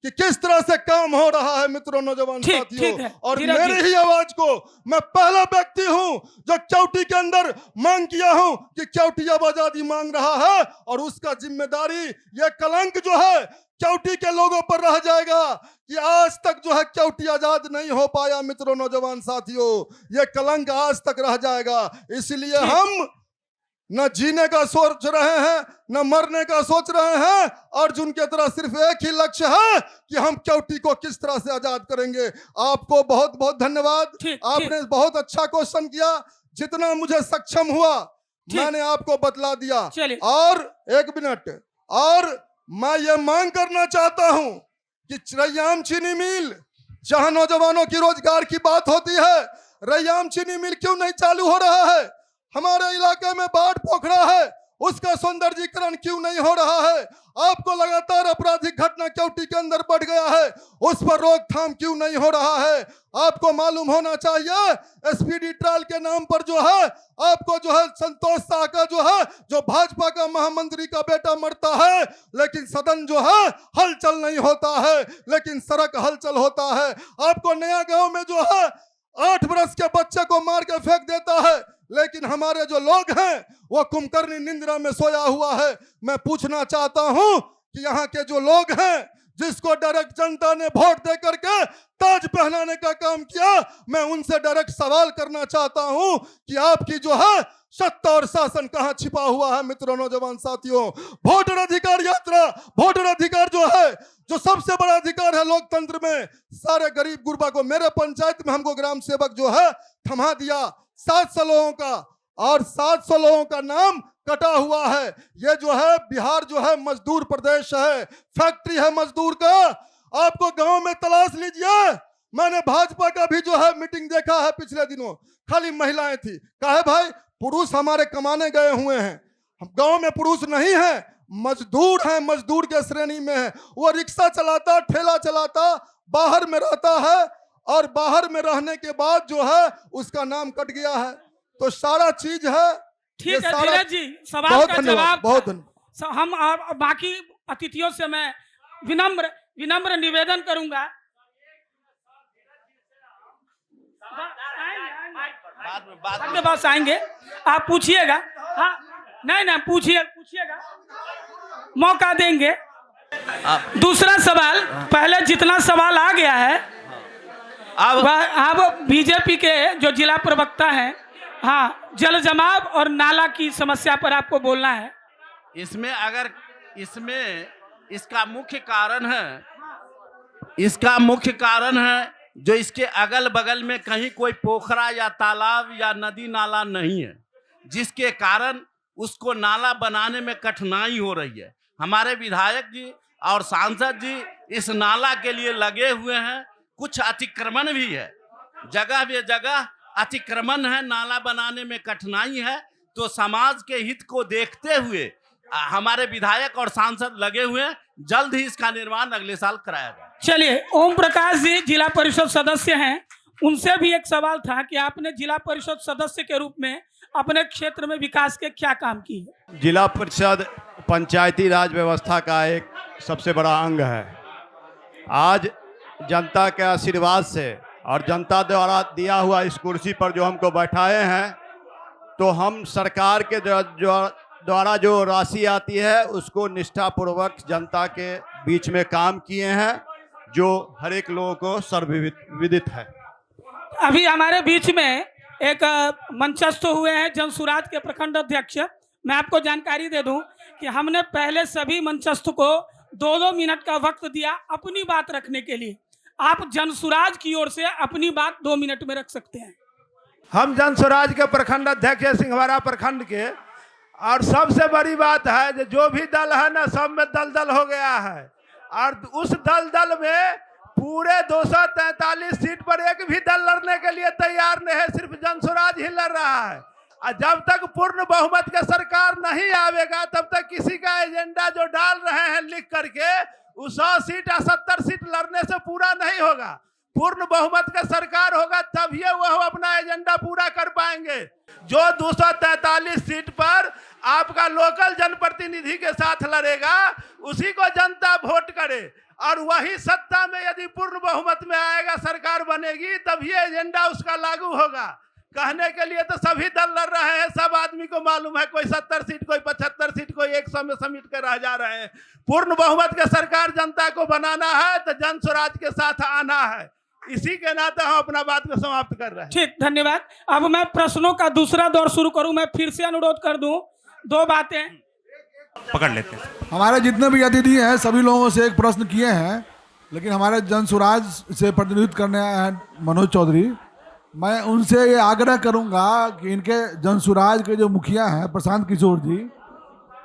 कि किस तरह से काम हो रहा है मित्रों, नौजवान साथियों। और मेरी ही आवाज को, मैं पहला व्यक्ति हूं जो केवटी के अंदर मांग किया हूं कि केवटी अब आजादी मांग रहा है, और उसका जिम्मेदारी, ये कलंक जो है केवटी के लोगों पर रह जाएगा कि आज तक जो है केवटी आजाद नहीं हो पाया मित्रों, नौजवान साथियों। ये कलंक आज तक रह जाएगा। इसलिए हम न जीने का सोच रहे हैं, न मरने का सोच रहे हैं। अर्जुन की तरह सिर्फ एक ही लक्ष्य है कि हम केवटी को किस तरह से आजाद करेंगे। आपको बहुत बहुत धन्यवाद, आपने बहुत अच्छा क्वेश्चन किया। जितना मुझे सक्षम हुआ मैंने आपको बतला दिया। और 1 मिनट, और मैं ये मांग करना चाहता हूं कि रैयाम चीनी मिल, जहां नौजवानों की रोजगार की बात होती है, रैयाम चीनी मिल क्यों नहीं चालू हो रहा है? हमारे इलाके में बाढ़ पोखरा है, उसका सौंदर्यीकरण क्यों नहीं हो रहा है? आपको लगातार आपराधिक घटना केवटी के अंदर बढ़ गया है, उस पर रोकथाम क्यों नहीं हो रहा है? आपको मालूम होना चाहिए, स्पीडी ट्रायल के नाम पर जो है आपको जो है संतोष शाह का जो है, जो भाजपा का महामंत्री का बेटा मरता है, लेकिन सदन जो है हलचल नहीं होता है, लेकिन सड़क हलचल होता है। आपको नया गांव में जो है 8 वर्ष के बच्चे को मार के फेंक देता है, लेकिन हमारे जो लोग हैं वो कुंभकर्णी निंद्रा में सोया हुआ है। मैं पूछना चाहता हूं कि यहाँ के जो लोग हैं, जिसको डायरेक्ट जनता ने वोट दे करके ताज पहनाने का काम किया, मैं उनसे डायरेक्ट सवाल करना चाहता हूं कि आपकी जो है सत्ता और शासन कहां छिपा हुआ है। मित्रों, नौजवान साथियों, वोटर अधिकार यात्रा, वोटर अधिकार जो है, जो सबसे बड़ा अधिकार है लोकतंत्र में, सारे गरीब गुरबा को, मेरे पंचायत में हमको ग्राम सेवक जो है थमा दिया 700 लोगों का, और 700 लोगों का नाम कटा हुआ है। ये जो है बिहार जो है मजदूर प्रदेश है, फैक्ट्री है मजदूर का। आपको गांव में तलाश लीजिए, मैंने भाजपा का भी जो है मीटिंग देखा है पिछले दिनों, खाली महिलाएं थी। कहे भाई पुरुष हमारे कमाने गए हुए हैं, गांव में पुरुष नहीं है, मजदूर है, मजदूर के श्रेणी में है। वो रिक्शा चलाता, ठेला चलाता, बाहर में रहता है, और बाहर में रहने के बाद जो है उसका नाम कट गया है। तो सारा चीज है। ठीक है धीरज जी, सवाल का जवाब बहुत धन्यवाद। हम बाकी अतिथियों से मैं विनम्र निवेदन करूंगा। बाद में बस आएंगे, आप पूछिएगा। हाँ, नहीं पूछिएगा, मौका देंगे। दूसरा सवाल, पहले जितना सवाल आ गया है, अब बीजेपी के जो जिला प्रवक्ता हैं, हाँ, जल जमाव और नाला की समस्या पर आपको बोलना है। इसमें इसका मुख्य कारण है जो इसके अगल बगल में कहीं कोई पोखरा या तालाब या नदी नाला नहीं है, जिसके कारण उसको नाला बनाने में कठिनाई हो रही है। हमारे विधायक जी और सांसद जी इस नाला के लिए लगे हुए हैं। कुछ अतिक्रमण भी है, जगह बे जगह अतिक्रमण है, नाला बनाने में कठिनाई है। तो समाज के हित को देखते हुए हमारे विधायक और सांसद लगे हुए हैं, जल्द ही इसका निर्माण अगले साल कराया जाए। चलिए, ओम प्रकाश जी जिला परिषद सदस्य हैं, उनसे भी एक सवाल था कि आपने जिला परिषद सदस्य के रूप में अपने क्षेत्र में विकास के क्या काम किए? जिला परिषद पंचायती राज व्यवस्था का एक सबसे बड़ा अंग है। आज जनता के आशीर्वाद से और जनता द्वारा दिया हुआ इस कुर्सी पर जो हमको बैठाए हैं, तो हम सरकार के द्वारा जो राशि आती है उसको निष्ठापूर्वक जनता के बीच में काम किए हैं, जो हर एक लोगों को सर्वविदित है। अभी हमारे बीच में एक मंचस्थ हुए हैं जनसुराज के प्रखंड अध्यक्ष। मैं आपको जानकारी दे दूं कि हमने पहले सभी मंचस्थ को 2-2 मिनट का वक्त दिया अपनी बात रखने के लिए। आप जनसुराज की ओर से अपनी बात 2 मिनट में रख सकते हैं। हम जनसुराज के प्रखंड अध्यक्ष है, सिंहवाड़ा प्रखंड के, और सबसे बड़ी बात है जो भी दल है ना, सब में दलदल हो गया है, और उस दलदल में पूरे 243 सीट पर एक भी दल लड़ने के लिए तैयार नहीं है, सिर्फ जनसुराज ही लड़ रहा है। और जब तक पूर्ण बहुमत का सरकार नहीं आवेगा, तब तक किसी का एजेंडा जो डाल रहे हैं लिख करके, वो 100 सीट या 70 सीट लड़ने से पूरा नहीं होगा। पूर्ण बहुमत का सरकार होगा तभी वह अपना एजेंडा पूरा कर पाएंगे। जो 243 सीट पर आपका लोकल जनप्रतिनिधि के साथ लड़ेगा, उसी को जनता वोट करे, और वही सत्ता में यदि पूर्ण बहुमत में आएगा, सरकार बनेगी, तभी एजेंडा उसका लागू होगा। कहने के लिए तो सभी दल लड़ रहे हैं, सब आदमी को मालूम है, कोई 70 सीट, कोई 75 सीट, कोई 100 में समेट कर रह जा रहे हैं। पूर्ण बहुमत का सरकार जनता को बनाना है तो जनसुराज के साथ आना है। इसी के नाते हम अपना बात को समाप्त कर रहे हैं। ठीक, धन्यवाद। अब मैं प्रश्नों का दूसरा दौर शुरू करूं। मैं फिर से अनुरोध कर दूं, 2 बातें पकड़ लेते हैं। हमारे जितने भी अतिथि हैं सभी लोगों से एक प्रश्न किए हैं, लेकिन हमारे जनसुराज से प्रतिनिधित्व करने आए हैं मनोज चौधरी। मैं उनसे ये आग्रह करूंगा कि इनके जनसुराज के जो मुखिया हैं प्रशांत किशोर जी,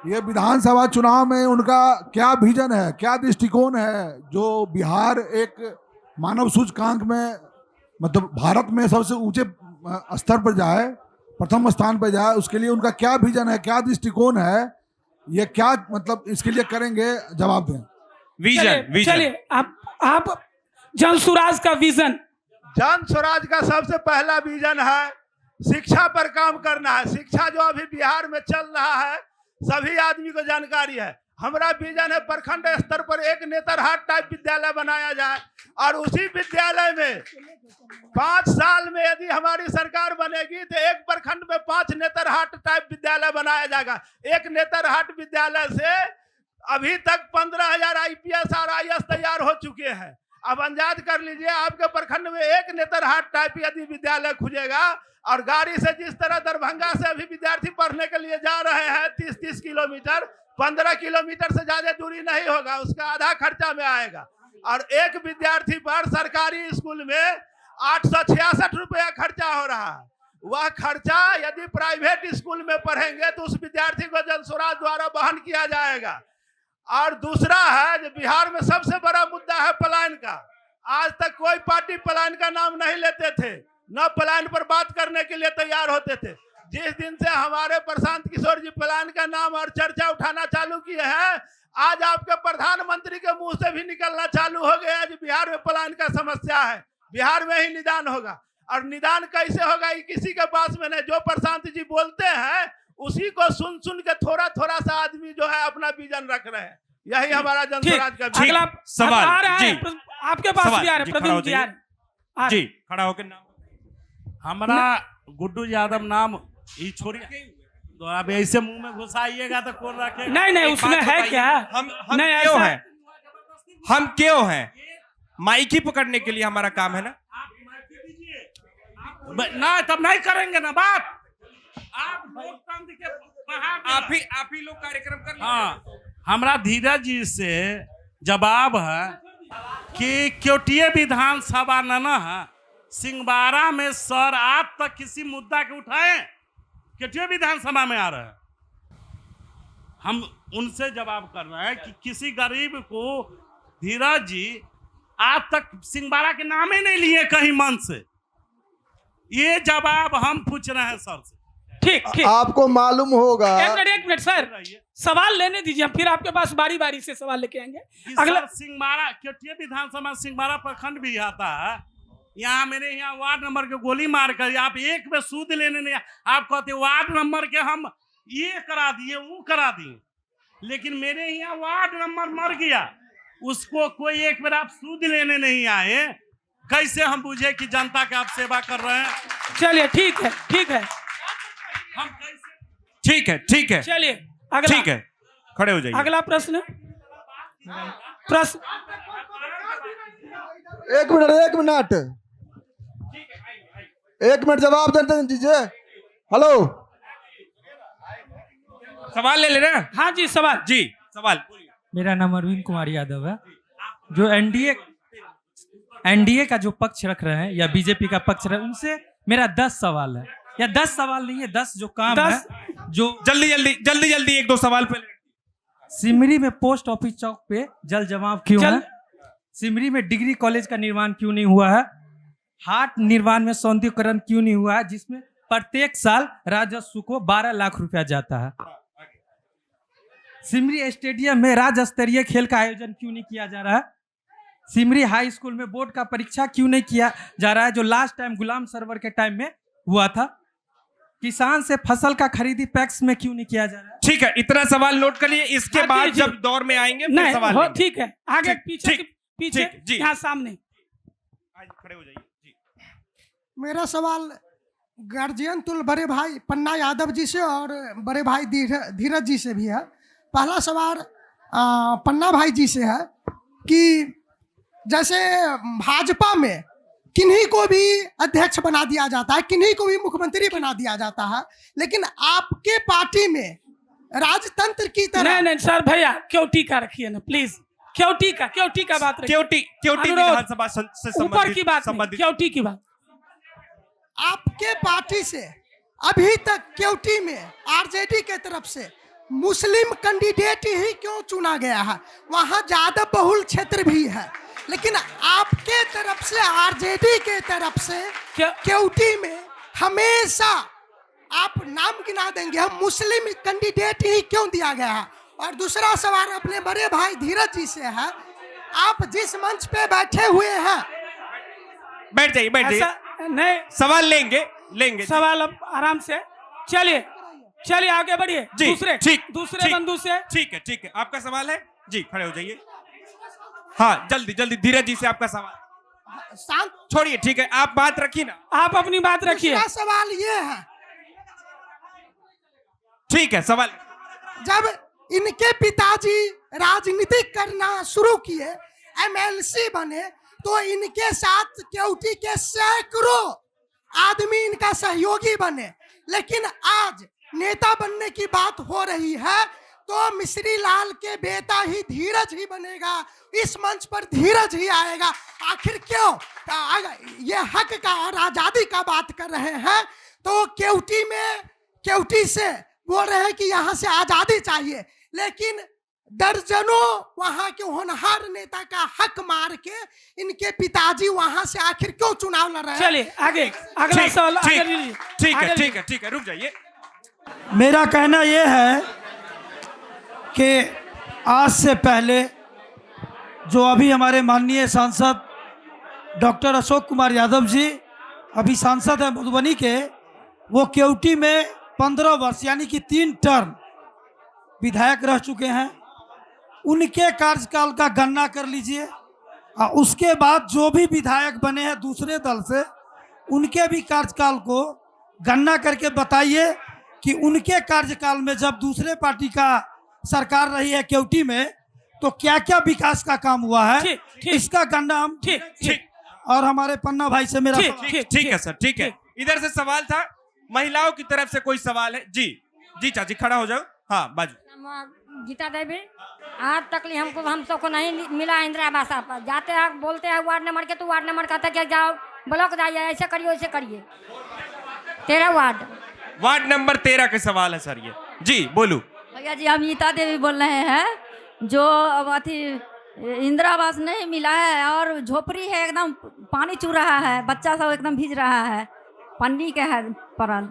ये विधानसभा चुनाव में उनका क्या विजन है, क्या दृष्टिकोण है, जो बिहार एक मानव सूचकांक में, मतलब भारत में सबसे ऊंचे स्तर पर जाए, प्रथम स्थान पर जाए, उसके लिए उनका क्या विजन है, क्या दृष्टिकोण है, ये क्या मतलब इसके लिए करेंगे, जवाब दें। विजन चलिए, आप जनसुराज का विजन। जनसुराज का सबसे पहला विजन है शिक्षा पर काम करना है। शिक्षा जो अभी बिहार में चल रहा है, सभी आदमी को जानकारी है। हमारा विजन है प्रखंड स्तर पर एक नेतरहाट टाइप विद्यालय बनाया जाए, और उसी विद्यालय में 5 साल में यदि हमारी सरकार बनेगी तो एक प्रखंड में 5 नेतरहाट टाइप विद्यालय बनाया जाएगा। एक नेतरहाट विद्यालय से अभी तक 15,000 IPS और IAS तैयार चुके हैं। अब अंदाज कर लीजिए, आपके प्रखंड में एक नेतरहाट टाइप यदि विद्यालय खुजेगा और गाड़ी से जिस तरह दरभंगा से अभी विद्यार्थी पढ़ने के लिए जा रहे हैं 30-30 किलोमीटर, 15 किलोमीटर से ज्यादा दूरी नहीं होगा, उसका आधा खर्चा में आएगा। और एक विद्यार्थी पर सरकारी स्कूल में 866 रुपया खर्चा हो रहा है। वह खर्चा यदि प्राइवेट स्कूल में पढ़ेंगे तो उस विद्यार्थी को जन स्वराज द्वारा वहन किया जाएगा। और दूसरा है जो बिहार में सबसे बड़ा मुद्दा है पलायन का। आज तक कोई पार्टी पलायन का नाम नहीं लेते थे, न पलायन पर बात करने के लिए तैयार होते थे। जिस दिन से हमारे प्रशांत किशोर जी पलायन का नाम और चर्चा उठाना चालू किए हैं, आज आपके प्रधानमंत्री के मुंह से भी निकलना चालू हो गया कि बिहार में पलायन का समस्या है, बिहार में ही निदान होगा। और निदान कैसे होगा ये किसी के पास में नहीं। जो प्रशांत जी बोलते हैं उसी को सुन सुन के थोड़ा थोड़ा सा आदमी जो है अपना विजन रख रहे हैं। यही हमारा जनस्वराज का अगला सवाल आ रहा है, जी, आपके पास भी आ रहे प्रदीप जी जी खड़ा होकर नाम। हमारा गुड्डू यादव नाम ही छोड़िए, तो अब ऐसे मुंह में घुसाइएगा तो कौन रखेगा? नहीं नहीं, उसमें है क्या? हम नहीं, क्यों ऐसा- हैं? हम क्यों हैं? माइकी पकड़ने के लिए हमारा काम है ना। ना तब नहीं करेंगे ना बात। आप लोकतंत्र के आप ही लोग कार्यक्रम कर लीजिए। हाँ, हमारा धीरज जी से जवाब है कि क्योटिया विधानसभा न है सिंहवाड़ा में सर आज तक किसी मुद्दा के उठाए क्योटिया विधानसभा में आ रहे हैं। हम उनसे जवाब कर रहे हैं कि किसी गरीब को धीरज जी आज तक सिंहवाड़ा के नाम ही नहीं लिए कहीं मन से। ये जवाब हम पूछ रहे हैं सर से। ठीक ठीक, आपको मालूम होगा, एक मिनट सर, सवाल लेने दीजिए, हम फिर आपके पास बारी बारी से सवाल लेके आएंगे। अगला सिंहवाड़ा क्योटिया विधानसभा सिंहवाड़ा प्रखंड भी आता है। यहाँ मेरे यहाँ वार्ड नंबर के गोली मार कर आप एक में सूद लेने नहीं, आप कहते वार्ड नंबर के हम ये करा दिए वो करा दिए, लेकिन मेरे यहाँ वार्ड नंबर मर गया, उसको कोई एक बार आप सूद लेने नहीं आए। कैसे हम बुझे कि जनता के आप सेवा कर रहे हैं? चलिए ठीक है, ठीक है, हम कैसे? ठीक है, ठीक है, चलिए अगला, ठीक है, खड़े हो जाइए। अगला प्रश्न एक मिनट जवाब देते दीजिए। हेलो, सवाल ले लेना। हाँ जी, सवाल जी, सवाल। मेरा नाम अरविंद कुमार यादव है। जो एनडीए का जो पक्ष रख रहे हैं या बीजेपी का पक्ष रहे हैं, उनसे मेरा 10 सवाल है, या 10 सवाल नहीं है, 10 जो काम है, जो जल्दी 1-2 सवाल पे। सिमरी में पोस्ट ऑफिस चौक पे जल जमाव क्यों है? सिमरी में डिग्री कॉलेज का निर्माण क्यों नहीं हुआ है? हाट निर्माण में सौंदर्यीकरण क्यों नहीं हुआ है, जिसमें प्रत्येक साल राजस्व को 12 लाख रुपया जाता है? सिमरी स्टेडियम में राज्य स्तरीय खेल का आयोजन क्यों नहीं किया जा रहा है? सिमरी हाई स्कूल में बोर्ड का परीक्षा क्यों नहीं किया जा रहा है, जो लास्ट टाइम गुलाम सरवर के टाइम में हुआ था? किसान से फसल का खरीदी पैक्स में क्यों नहीं किया जा रहा है? ठीक है, इतना सवाल नोट कर लिए। इसके बाद जब दौर में आएंगे फिर सवाल लेंगे। ठीक है, आगे पीछे यहाँ सामने खड़े हो जाइए। जी, मेरा सवाल गार्जियन तुल बड़े भाई पन्ना यादव जी से और बड़े भाई धीरज जी से भी है। पहला सवाल पन्ना भाई जी से है कि जैसे भाजपा में किन्हीं को भी अध्यक्ष बना दिया जाता है, किन्हीं को भी मुख्यमंत्री बना दिया जाता है, लेकिन आपके पार्टी में राजतंत्र की तरह नहीं सर भैया, क्योटी का रखिए ना प्लीज, क्योटी का बात रखिए। क्योटी विधानसभा से ऊपर की बात नहीं, क्योटी की बात। आपके पार्टी से अभी तक क्योटी में आरजेडी के तरफ से मुस्लिम कैंडिडेट ही क्यों चुना गया है? वहां ज्यादा बहुल क्षेत्र भी है, लेकिन आपके तरफ से आरजेडी के तरफ से क्योटी में हमेशा आप नाम गिना देंगे, हम मुस्लिम कैंडिडेट ही क्यों दिया गया है? और दूसरा सवाल अपने बड़े भाई धीरज जी से है, आप जिस मंच पे बैठे हुए हैं, बैठ जाइए नहीं, सवाल लेंगे सवाल अब आराम से। चलिए आगे बढ़िए। दूसरे बंधु से। ठीक है, आपका सवाल है जी, खड़े हो जाइए। हाँ, जल्दी धीरज जी से आपका सवाल। शांत छोड़िए, ठीक है, आप बात रखिए ना, आप अपनी बात रखिए। दूसरा सवाल ये है, ठीक है, सवाल। जब इनके पिताजी राजनीति करना शुरू किए, एमएलसी बने तो इनके साथ केवटी के सैकड़ों आदमी इनका सहयोगी बने, लेकिन आज नेता बनने की बात हो रही है तो मिश्री लाल के बेटा ही धीरज ही बनेगा, इस मंच पर धीरज ही आएगा। आखिर क्यों? ये हक का और आजादी का बात कर रहे हैं तो केवटी से बोल रहे हैं कि यहाँ से आजादी चाहिए, लेकिन दर्जनों वहां के होनहार नेता का हक मार के इनके पिताजी वहां से आखिर क्यों चुनाव लड़ रहे हैं? चलिए आगे, अगला सवाल ठीक है, रुक जाइए। मेरा कहना यह है कि आज से पहले जो अभी हमारे माननीय सांसद डॉक्टर अशोक कुमार यादव जी अभी सांसद हैं मधुबनी के, वो केवटी में 15 वर्ष यानी कि 3 टर्म विधायक रह चुके हैं। उनके कार्यकाल का गणना कर लीजिए और उसके बाद जो भी विधायक बने हैं दूसरे दल से, उनके भी कार्यकाल को गणना करके बताइए कि उनके कार्यकाल में जब दूसरे पार्टी का सरकार रही है केवटी में तो क्या क्या विकास का काम हुआ है, इसका गणना हम और हमारे पन्ना भाई से मेरा ठीक है सर, ठीक है। इधर से सवाल था, महिलाओं की तरफ से कोई सवाल है? जी चाची खड़ा हो जाओ। हाँ बाजू। गीता देवी, आज तक हम सबको नहीं मिला इंदिरा आवास पर। जाते हैं बोलते हैं वार्ड नंबर के, तो वार्ड नंबर कहते हैं कि जाओ ब्लॉक जाइए, ऐसे करिए वैसे करिए। 13 वार्ड नंबर 13 के सवाल है सर ये। जी बोलू। भैया जी, हम गीता देवी बोल रहे हैं। जो अथी इंदिरा आवास नहीं मिला है और झोपड़ी है, एकदम पानी चू रहा है, बच्चा सब एकदम भीज रहा है, पन्नी के है परल।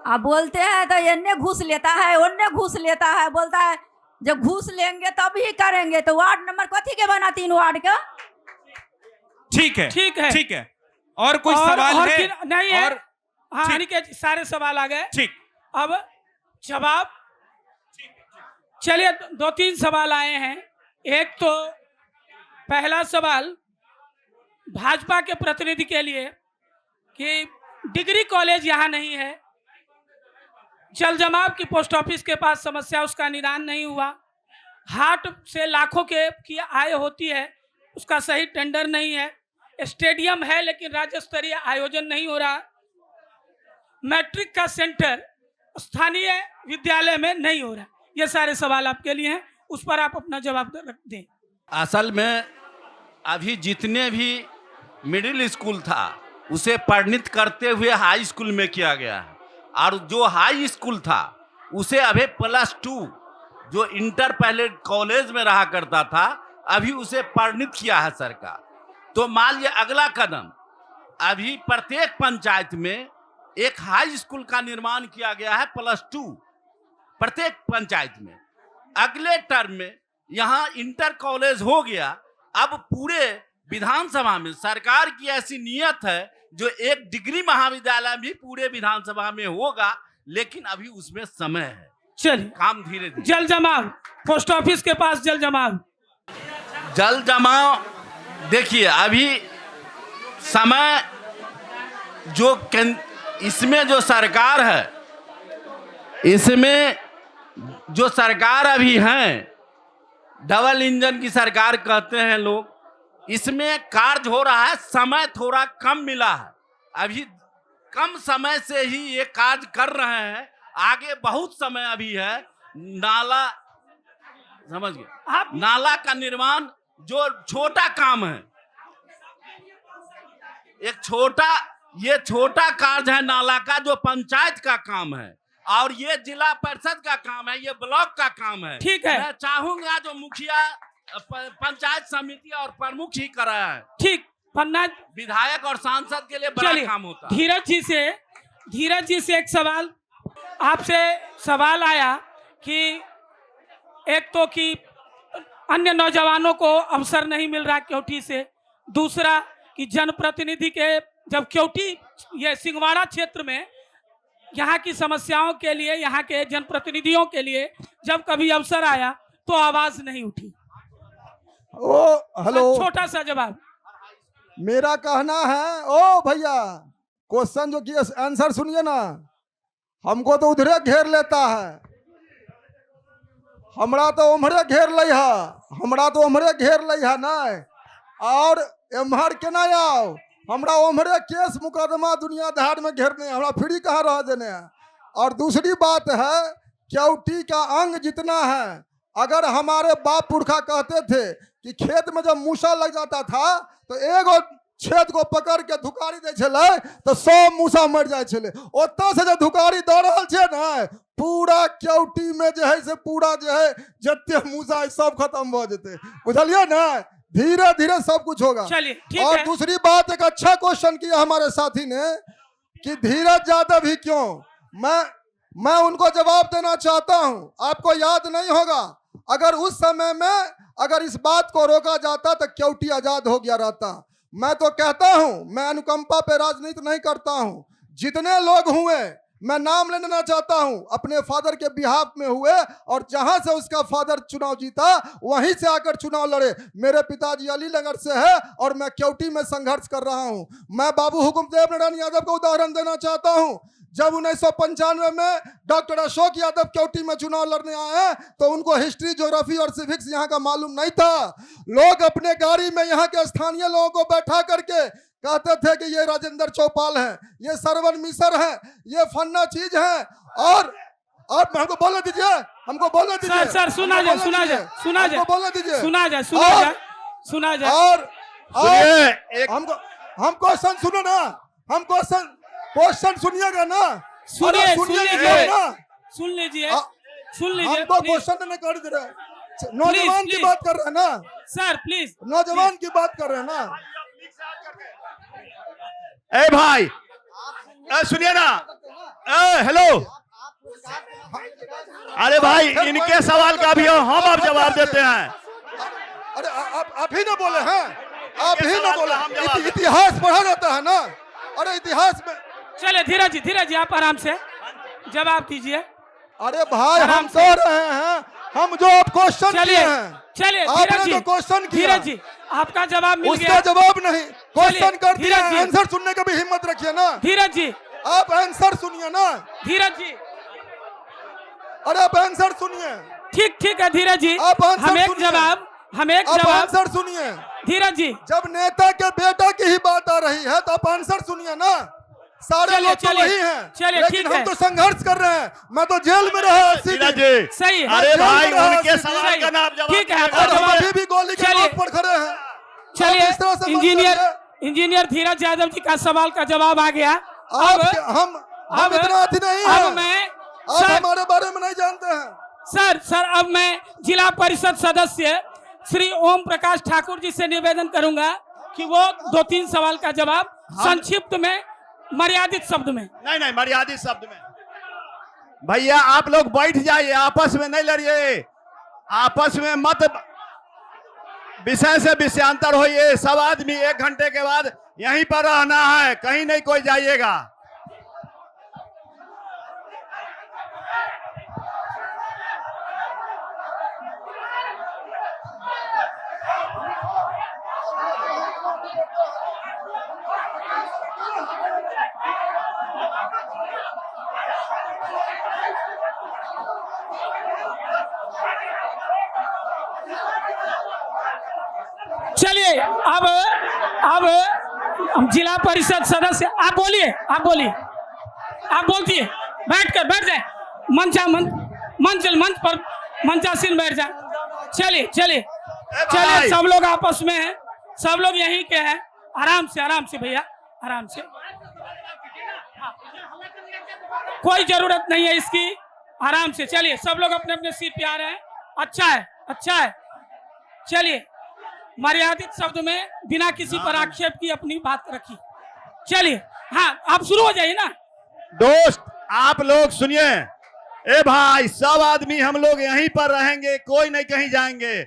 आप बोलते हैं तो इन्ने घूस लेता है, उन्ने घूस लेता है, बोलता है जब घूस लेंगे तब ही करेंगे। तो वार्ड नंबर कथी के बना 3 वार्ड का? ठीक है। और कोई सवाल है? नहीं है। हाँ, सारे सवाल आ गए। ठीक, अब जवाब। चलिए 2-3 सवाल आए हैं। एक तो पहला सवाल भाजपा के प्रतिनिधि के लिए कि डिग्री कॉलेज यहाँ नहीं है, जल जमाव की पोस्ट ऑफिस के पास समस्या, उसका निदान नहीं हुआ। हाट से लाखों की आय होती है, उसका सही टेंडर नहीं है। स्टेडियम है लेकिन राज्य स्तरीय आयोजन नहीं हो रहा। मैट्रिक का सेंटर स्थानीय विद्यालय में नहीं हो रहा। ये सारे सवाल आपके लिए हैं, उस पर आप अपना जवाब रख दें। असल में अभी जितने भी मिडिल स्कूल था उसे परिणित करते हुए हाई स्कूल में किया गया है, और जो हाई स्कूल था उसे अभी +2 जो इंटर पहले कॉलेज में रहा करता था, अभी उसे परिणित किया है सरकार। तो मान लीजिए अगला कदम, अभी प्रत्येक पंचायत में एक हाई स्कूल का निर्माण किया गया है +2 प्रत्येक पंचायत में। अगले टर्म में यहाँ इंटर कॉलेज हो गया। अब पूरे विधानसभा में सरकार की ऐसी नीयत है जो एक डिग्री महाविद्यालय भी पूरे विधानसभा में होगा, लेकिन अभी उसमें समय है। चलिए काम धीरे धीरे। जल जमाव, पोस्ट ऑफिस के पास जल जमाव देखिए अभी समय जो इसमें जो सरकार है, इसमें जो सरकार अभी है, डबल इंजन की सरकार कहते हैं लोग, इसमें कार्य हो रहा है, समय थोड़ा कम मिला है। अभी कम समय से ही ये कार्य कर रहे हैं, आगे बहुत समय अभी है। नाला, समझ गए, नाला का निर्माण जो छोटा काम है, ये छोटा कार्य है नाला का, जो पंचायत का काम है, और ये जिला परिषद का काम है, ये ब्लॉक का काम है। ठीक है, मैं चाहूंगा जो मुखिया पंचायत समिति और प्रमुख ही कर रहा है। ठीक, पन्ना विधायक और सांसद के लिए बड़ा काम होता है। धीरज जी से एक सवाल आपसे सवाल आया कि एक तो कि अन्य नौजवानों को अवसर नहीं मिल रहा केवटी से, दूसरा कि जनप्रतिनिधि के जब केवटी ये सिंहवाड़ा क्षेत्र में यहाँ की समस्याओं के लिए, यहाँ के जनप्रतिनिधियों के लिए जब कभी अवसर आया तो आवाज नहीं उठी। हेलो, छोटा सा जवाब। मेरा कहना है, ओ भैया, क्वेश्चन जो किया आंसर सुनिए ना। हमको तो उधरे घेर लेता है, हमरा तो उमरे घेर ले है, हमरा तो उमरे घेर ले है ना। और एम्हर केना आओ, हमरा ओम्हरे केस मुकदमा दुनियादार में घेरने, हमरा फ्री कहाँ रह देने हैं। और दूसरी बात है, केवटी का अंग जितना है, अगर हमारे बाप पुरखा कहते थे कि खेत में जब मूसा लग जाता था तो एगो छेद को पकड़ के धुकारी दे छले तो 100 मूसा मर जाए छले। ओतऽ से जो धुकारी दे रहल छे ना, पूरा केवटी में जो है से पूरा जो है जत्ते मूसा है सब खत्म हो जेते, बुझलिए ना। धीरे धीरे सब कुछ होगा। चलिए ठीक और है। दूसरी बात, एक अच्छा क्वेश्चन किया हमारे साथी ने कि धीरज यादव ही क्यों, मैं उनको जवाब देना चाहता हूं। आपको याद नहीं होगा, अगर उस समय में अगर इस बात को रोका जाता तो केवटी आजाद हो गया रहता। मैं तो कहता हूं, मैं अनुकंपा पे राजनीति नहीं करता हूं। जितने लोग हुए, मैं नाम लेना चाहता हूं, अपने फादर के बिहाफ में हुए और जहां से उसका फादर चुनाव जीता वहीं से आकर चुनाव लड़े। मेरे पिताजी अलीनगर से है और मैं केवटी में संघर्ष कर रहा हूं। मैं बाबू हुकुमदेव नारायण यादव को उदाहरण देना चाहता हूं। जब 1995 में डॉक्टर अशोक यादव केवटी में चुनाव लड़ने आए तो उनको हिस्ट्री, ज्योग्राफी और सिविक्स यहाँ का मालूम नहीं था। लोग अपने गाड़ी में यहाँ के स्थानीय लोगों को बैठा करके कहते थे कि ये राजेंद्र चौपाल है, ये सरवन मिसर है, ये फन्ना चीज है। और हमको बोलने दीजिए, हमको बोलने दीजिए सर सुना जाए, सुना जाए, सुना जाए, बोलने दीजिए, सुना जाए, सुना जाए, सुना जाए। और हम क्वेश्चन सुनो ना, हम क्वेश्चन सुनिएगा ना, सुनिए, सुनिएगा ना, सुन लीजिए, सुन लीजिए। हमको क्वेश्चन नहीं कर दे रहे, नौजवान की बात कर रहे हैं ना सर, प्लीज नौजवान की बात कर रहे हैं ना। ए भाई, सुनिए ना, हेलो, अरे भाई इनके सवाल का भी हम अब जवाब देते हैं। अरे आप ही ना बोले हैं, आप ही ना बोले, इतिहास पढ़ा जाता है ना। अरे इतिहास में चले धीरज जी आप आराम से जवाब दीजिए। अरे भाई हम कह रहे हैं, हम जो आप क्वेश्चन किए हैं, चलिए आपने जो क्वेश्चन किया, धीरज जी आपका जवाब मिल गया। उसका जवाब नहीं, क्वेश्चन कर दिया, आंसर सुनने का भी हिम्मत रखिए ना। धीरज जी आप आंसर सुनिए ना। धीरज जी, अरे आप आंसर सुनिए। ठीक है धीरज जी, आप हम एक जवाब आंसर सुनिए। धीरज जी, जब नेता के बेटा की ही बात आ रही है तो आप आंसर सुनिए ना। सारे लोग तो वही हैं, लेकिन हम तो संघर्ष कर रहे हैं। मैं तो जेल में रहा, सही है। अरे भाई उनके सवाल का नाम जवाब, ठीक है, अभी भी गोली के नोक पर खड़े हैं। चलिए इंजीनियर धीरज यादव जी का सवाल का जवाब आ गया। हम इतना अति नहीं है, आप हमारे बारे में नहीं जानते हैं। सर अब मैं जिला परिषद सदस्य श्री ओम प्रकाश ठाकुर जी से निवेदन करूंगा कि वो 2-3 सवाल का जवाब संक्षिप्त में, मर्यादित शब्द में। नहीं मर्यादित शब्द में। भैया आप लोग बैठ जाइए, आपस में नहीं लड़िए, आपस में मत विषय से विषयांतर होइए। सब आदमी 1 घंटे के बाद यहीं पर रहना है, कहीं नहीं कोई जाइएगा। चलिए अब हम जिला परिषद सदस्य, आप बोलिए, आप बोलतिए, बैठ जाए, मंच पर मंचासीन बैठ जाए। चलिए सब लोग आपस में हैं, सब लोग यहीं के हैं। आराम से भैया, आराम से, कोई जरूरत नहीं है इसकी, आराम से। चलिए सब लोग अपने अपने सीट पे आ रहे हैं। अच्छा है। चलिए मर्यादित शब्द में बिना किसी पर आक्षेप की अपनी बात रखी। चलिए हाँ, आप शुरू हो जाइए ना। दोस्त आप लोग सुनिए, ए भाई सब आदमी हम लोग यहीं पर रहेंगे, कोई नहीं कहीं जाएंगे।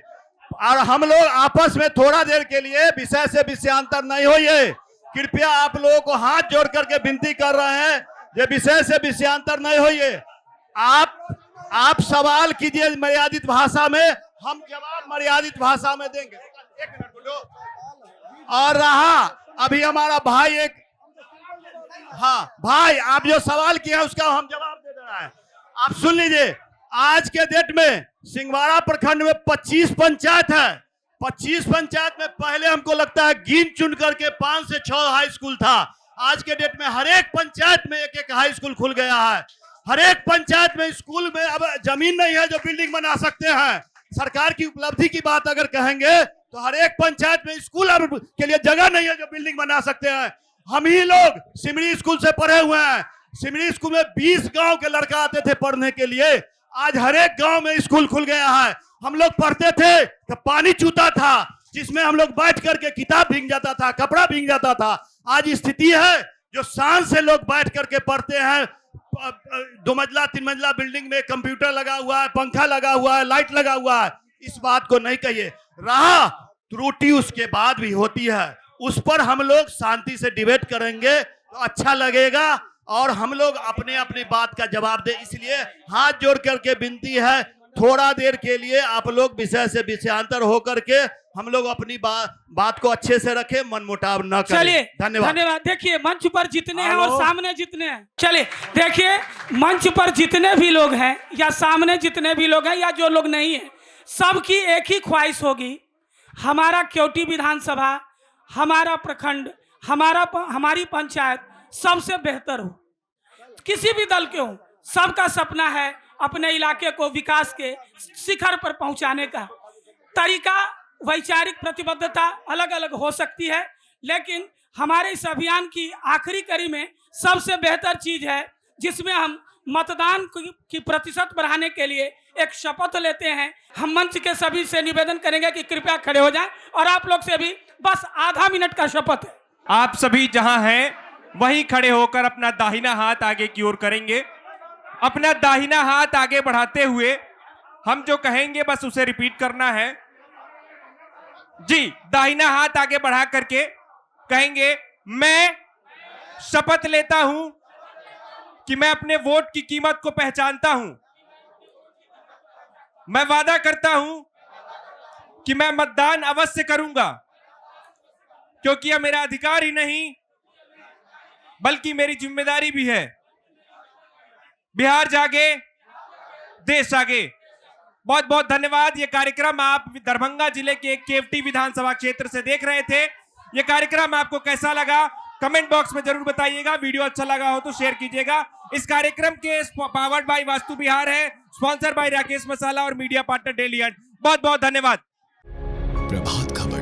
और हम लोग आपस में थोड़ा देर के लिए विषय से विषयांतर नहीं होइए। कृपया आप लोगों को हाथ जोड़ करके विनती कर रहे हैं, ये विषय से विषयांतर नहीं होइए। आप सवाल कीजिए मर्यादित भाषा में, हम जवाब मर्यादित भाषा में देंगे। 1 मिनट बोलो। और रहा अभी हमारा भाई एक, हाँ भाई आप जो सवाल किया उसका हम जवाब दे रहे हैं। आप सुन लीजिए, आज के डेट में सिंहवाड़ा प्रखंड में 25 पंचायत है। 25 पंचायत में पहले हमको लगता है गिन चुन करके 5 से 6 हाई स्कूल था। आज के डेट में हर एक पंचायत में एक एक हाई स्कूल खुल गया है। हर एक पंचायत में स्कूल में अब जमीन नहीं है जो बिल्डिंग बना सकते हैं। सरकार की उपलब्धि की बात अगर कहेंगे तो हर एक पंचायत में स्कूल अब के लिए जगह नहीं है जो बिल्डिंग बना सकते हैं। हम ही लोग सिमरी स्कूल से पढ़े हुए हैं। सिमरी स्कूल में 20 गांव के लड़का आते थे पढ़ने के लिए। आज हर एक गांव में स्कूल खुल गया है। हम लोग पढ़ते थे तो पानी चूता था, जिसमें हम लोग बैठ करके किताब भीग जाता था, कपड़ा भीग जाता था। आज स्थिति है जो शान से लोग बैठ करके पढ़ते हैं। 2 मंजिला 3 मंजिला बिल्डिंग में कंप्यूटर लगा हुआ है, पंखा लगा हुआ है, लाइट लगा हुआ है। इस बात को नहीं कहिए। रहा त्रुटि उसके बाद भी होती है, उस पर हम लोग शांति से डिबेट करेंगे तो अच्छा लगेगा और हम लोग अपने अपनी बात का जवाब दे। इसलिए हाथ जोड़ करके विनती है, थोड़ा देर के लिए आप लोग विषय से विषयांतर होकर के हम लोग अपनी बात को अच्छे से रखें, मनमुटाव न करें। चलिए धन्यवाद। धन्यवाद। देखिए मंच पर जितने हैं और सामने जितने हैं, चलिए देखिए मंच पर जितने भी लोग हैं या सामने जितने भी लोग हैं या जो लोग नहीं है, सबकी एक ही ख्वाहिश होगी, हमारा केवटी विधानसभा, हमारा प्रखंड, हमारी पंचायत सबसे बेहतर हो। किसी भी दल के हो, सबका सपना है अपने इलाके को विकास के शिखर पर पहुंचाने का। तरीका, वैचारिक प्रतिबद्धता अलग अलग हो सकती है, लेकिन हमारे इस अभियान की आखिरी कड़ी में सबसे बेहतर चीज है जिसमें हम मतदान की प्रतिशत बढ़ाने के लिए एक शपथ लेते हैं। हम मंच के सभी से निवेदन करेंगे कि कृपया खड़े हो जाएं और आप लोग से भी बस आधा मिनट का शपथ है। आप सभी जहां हैं वहीं खड़े होकर अपना दाहिना हाथ आगे की ओर करेंगे। अपना दाहिना हाथ आगे बढ़ाते हुए हम जो कहेंगे बस उसे रिपीट करना है। जी, दाहिना हाथ आगे बढ़ा करके कहेंगे, मैं शपथ लेता हूं कि मैं अपने वोट की कीमत को पहचानता हूं। मैं वादा करता हूं कि मैं मतदान अवश्य करूंगा, क्योंकि यह मेरा अधिकार ही नहीं बल्कि मेरी जिम्मेदारी भी है। बिहार जागे, देश आगे। बहुत बहुत धन्यवाद। ये कार्यक्रम आप दरभंगा जिले के केवटी विधानसभा क्षेत्र से देख रहे थे। ये कार्यक्रम आपको कैसा लगा कमेंट बॉक्स में जरूर बताइएगा। वीडियो अच्छा लगा हो तो शेयर कीजिएगा। इस कार्यक्रम के पावर्ड बाय वास्तु विहार है, स्पॉन्सर बाय राकेश मसाला और मीडिया पार्टनर डेली हंट। बहुत बहुत धन्यवाद। प्रभात खबर।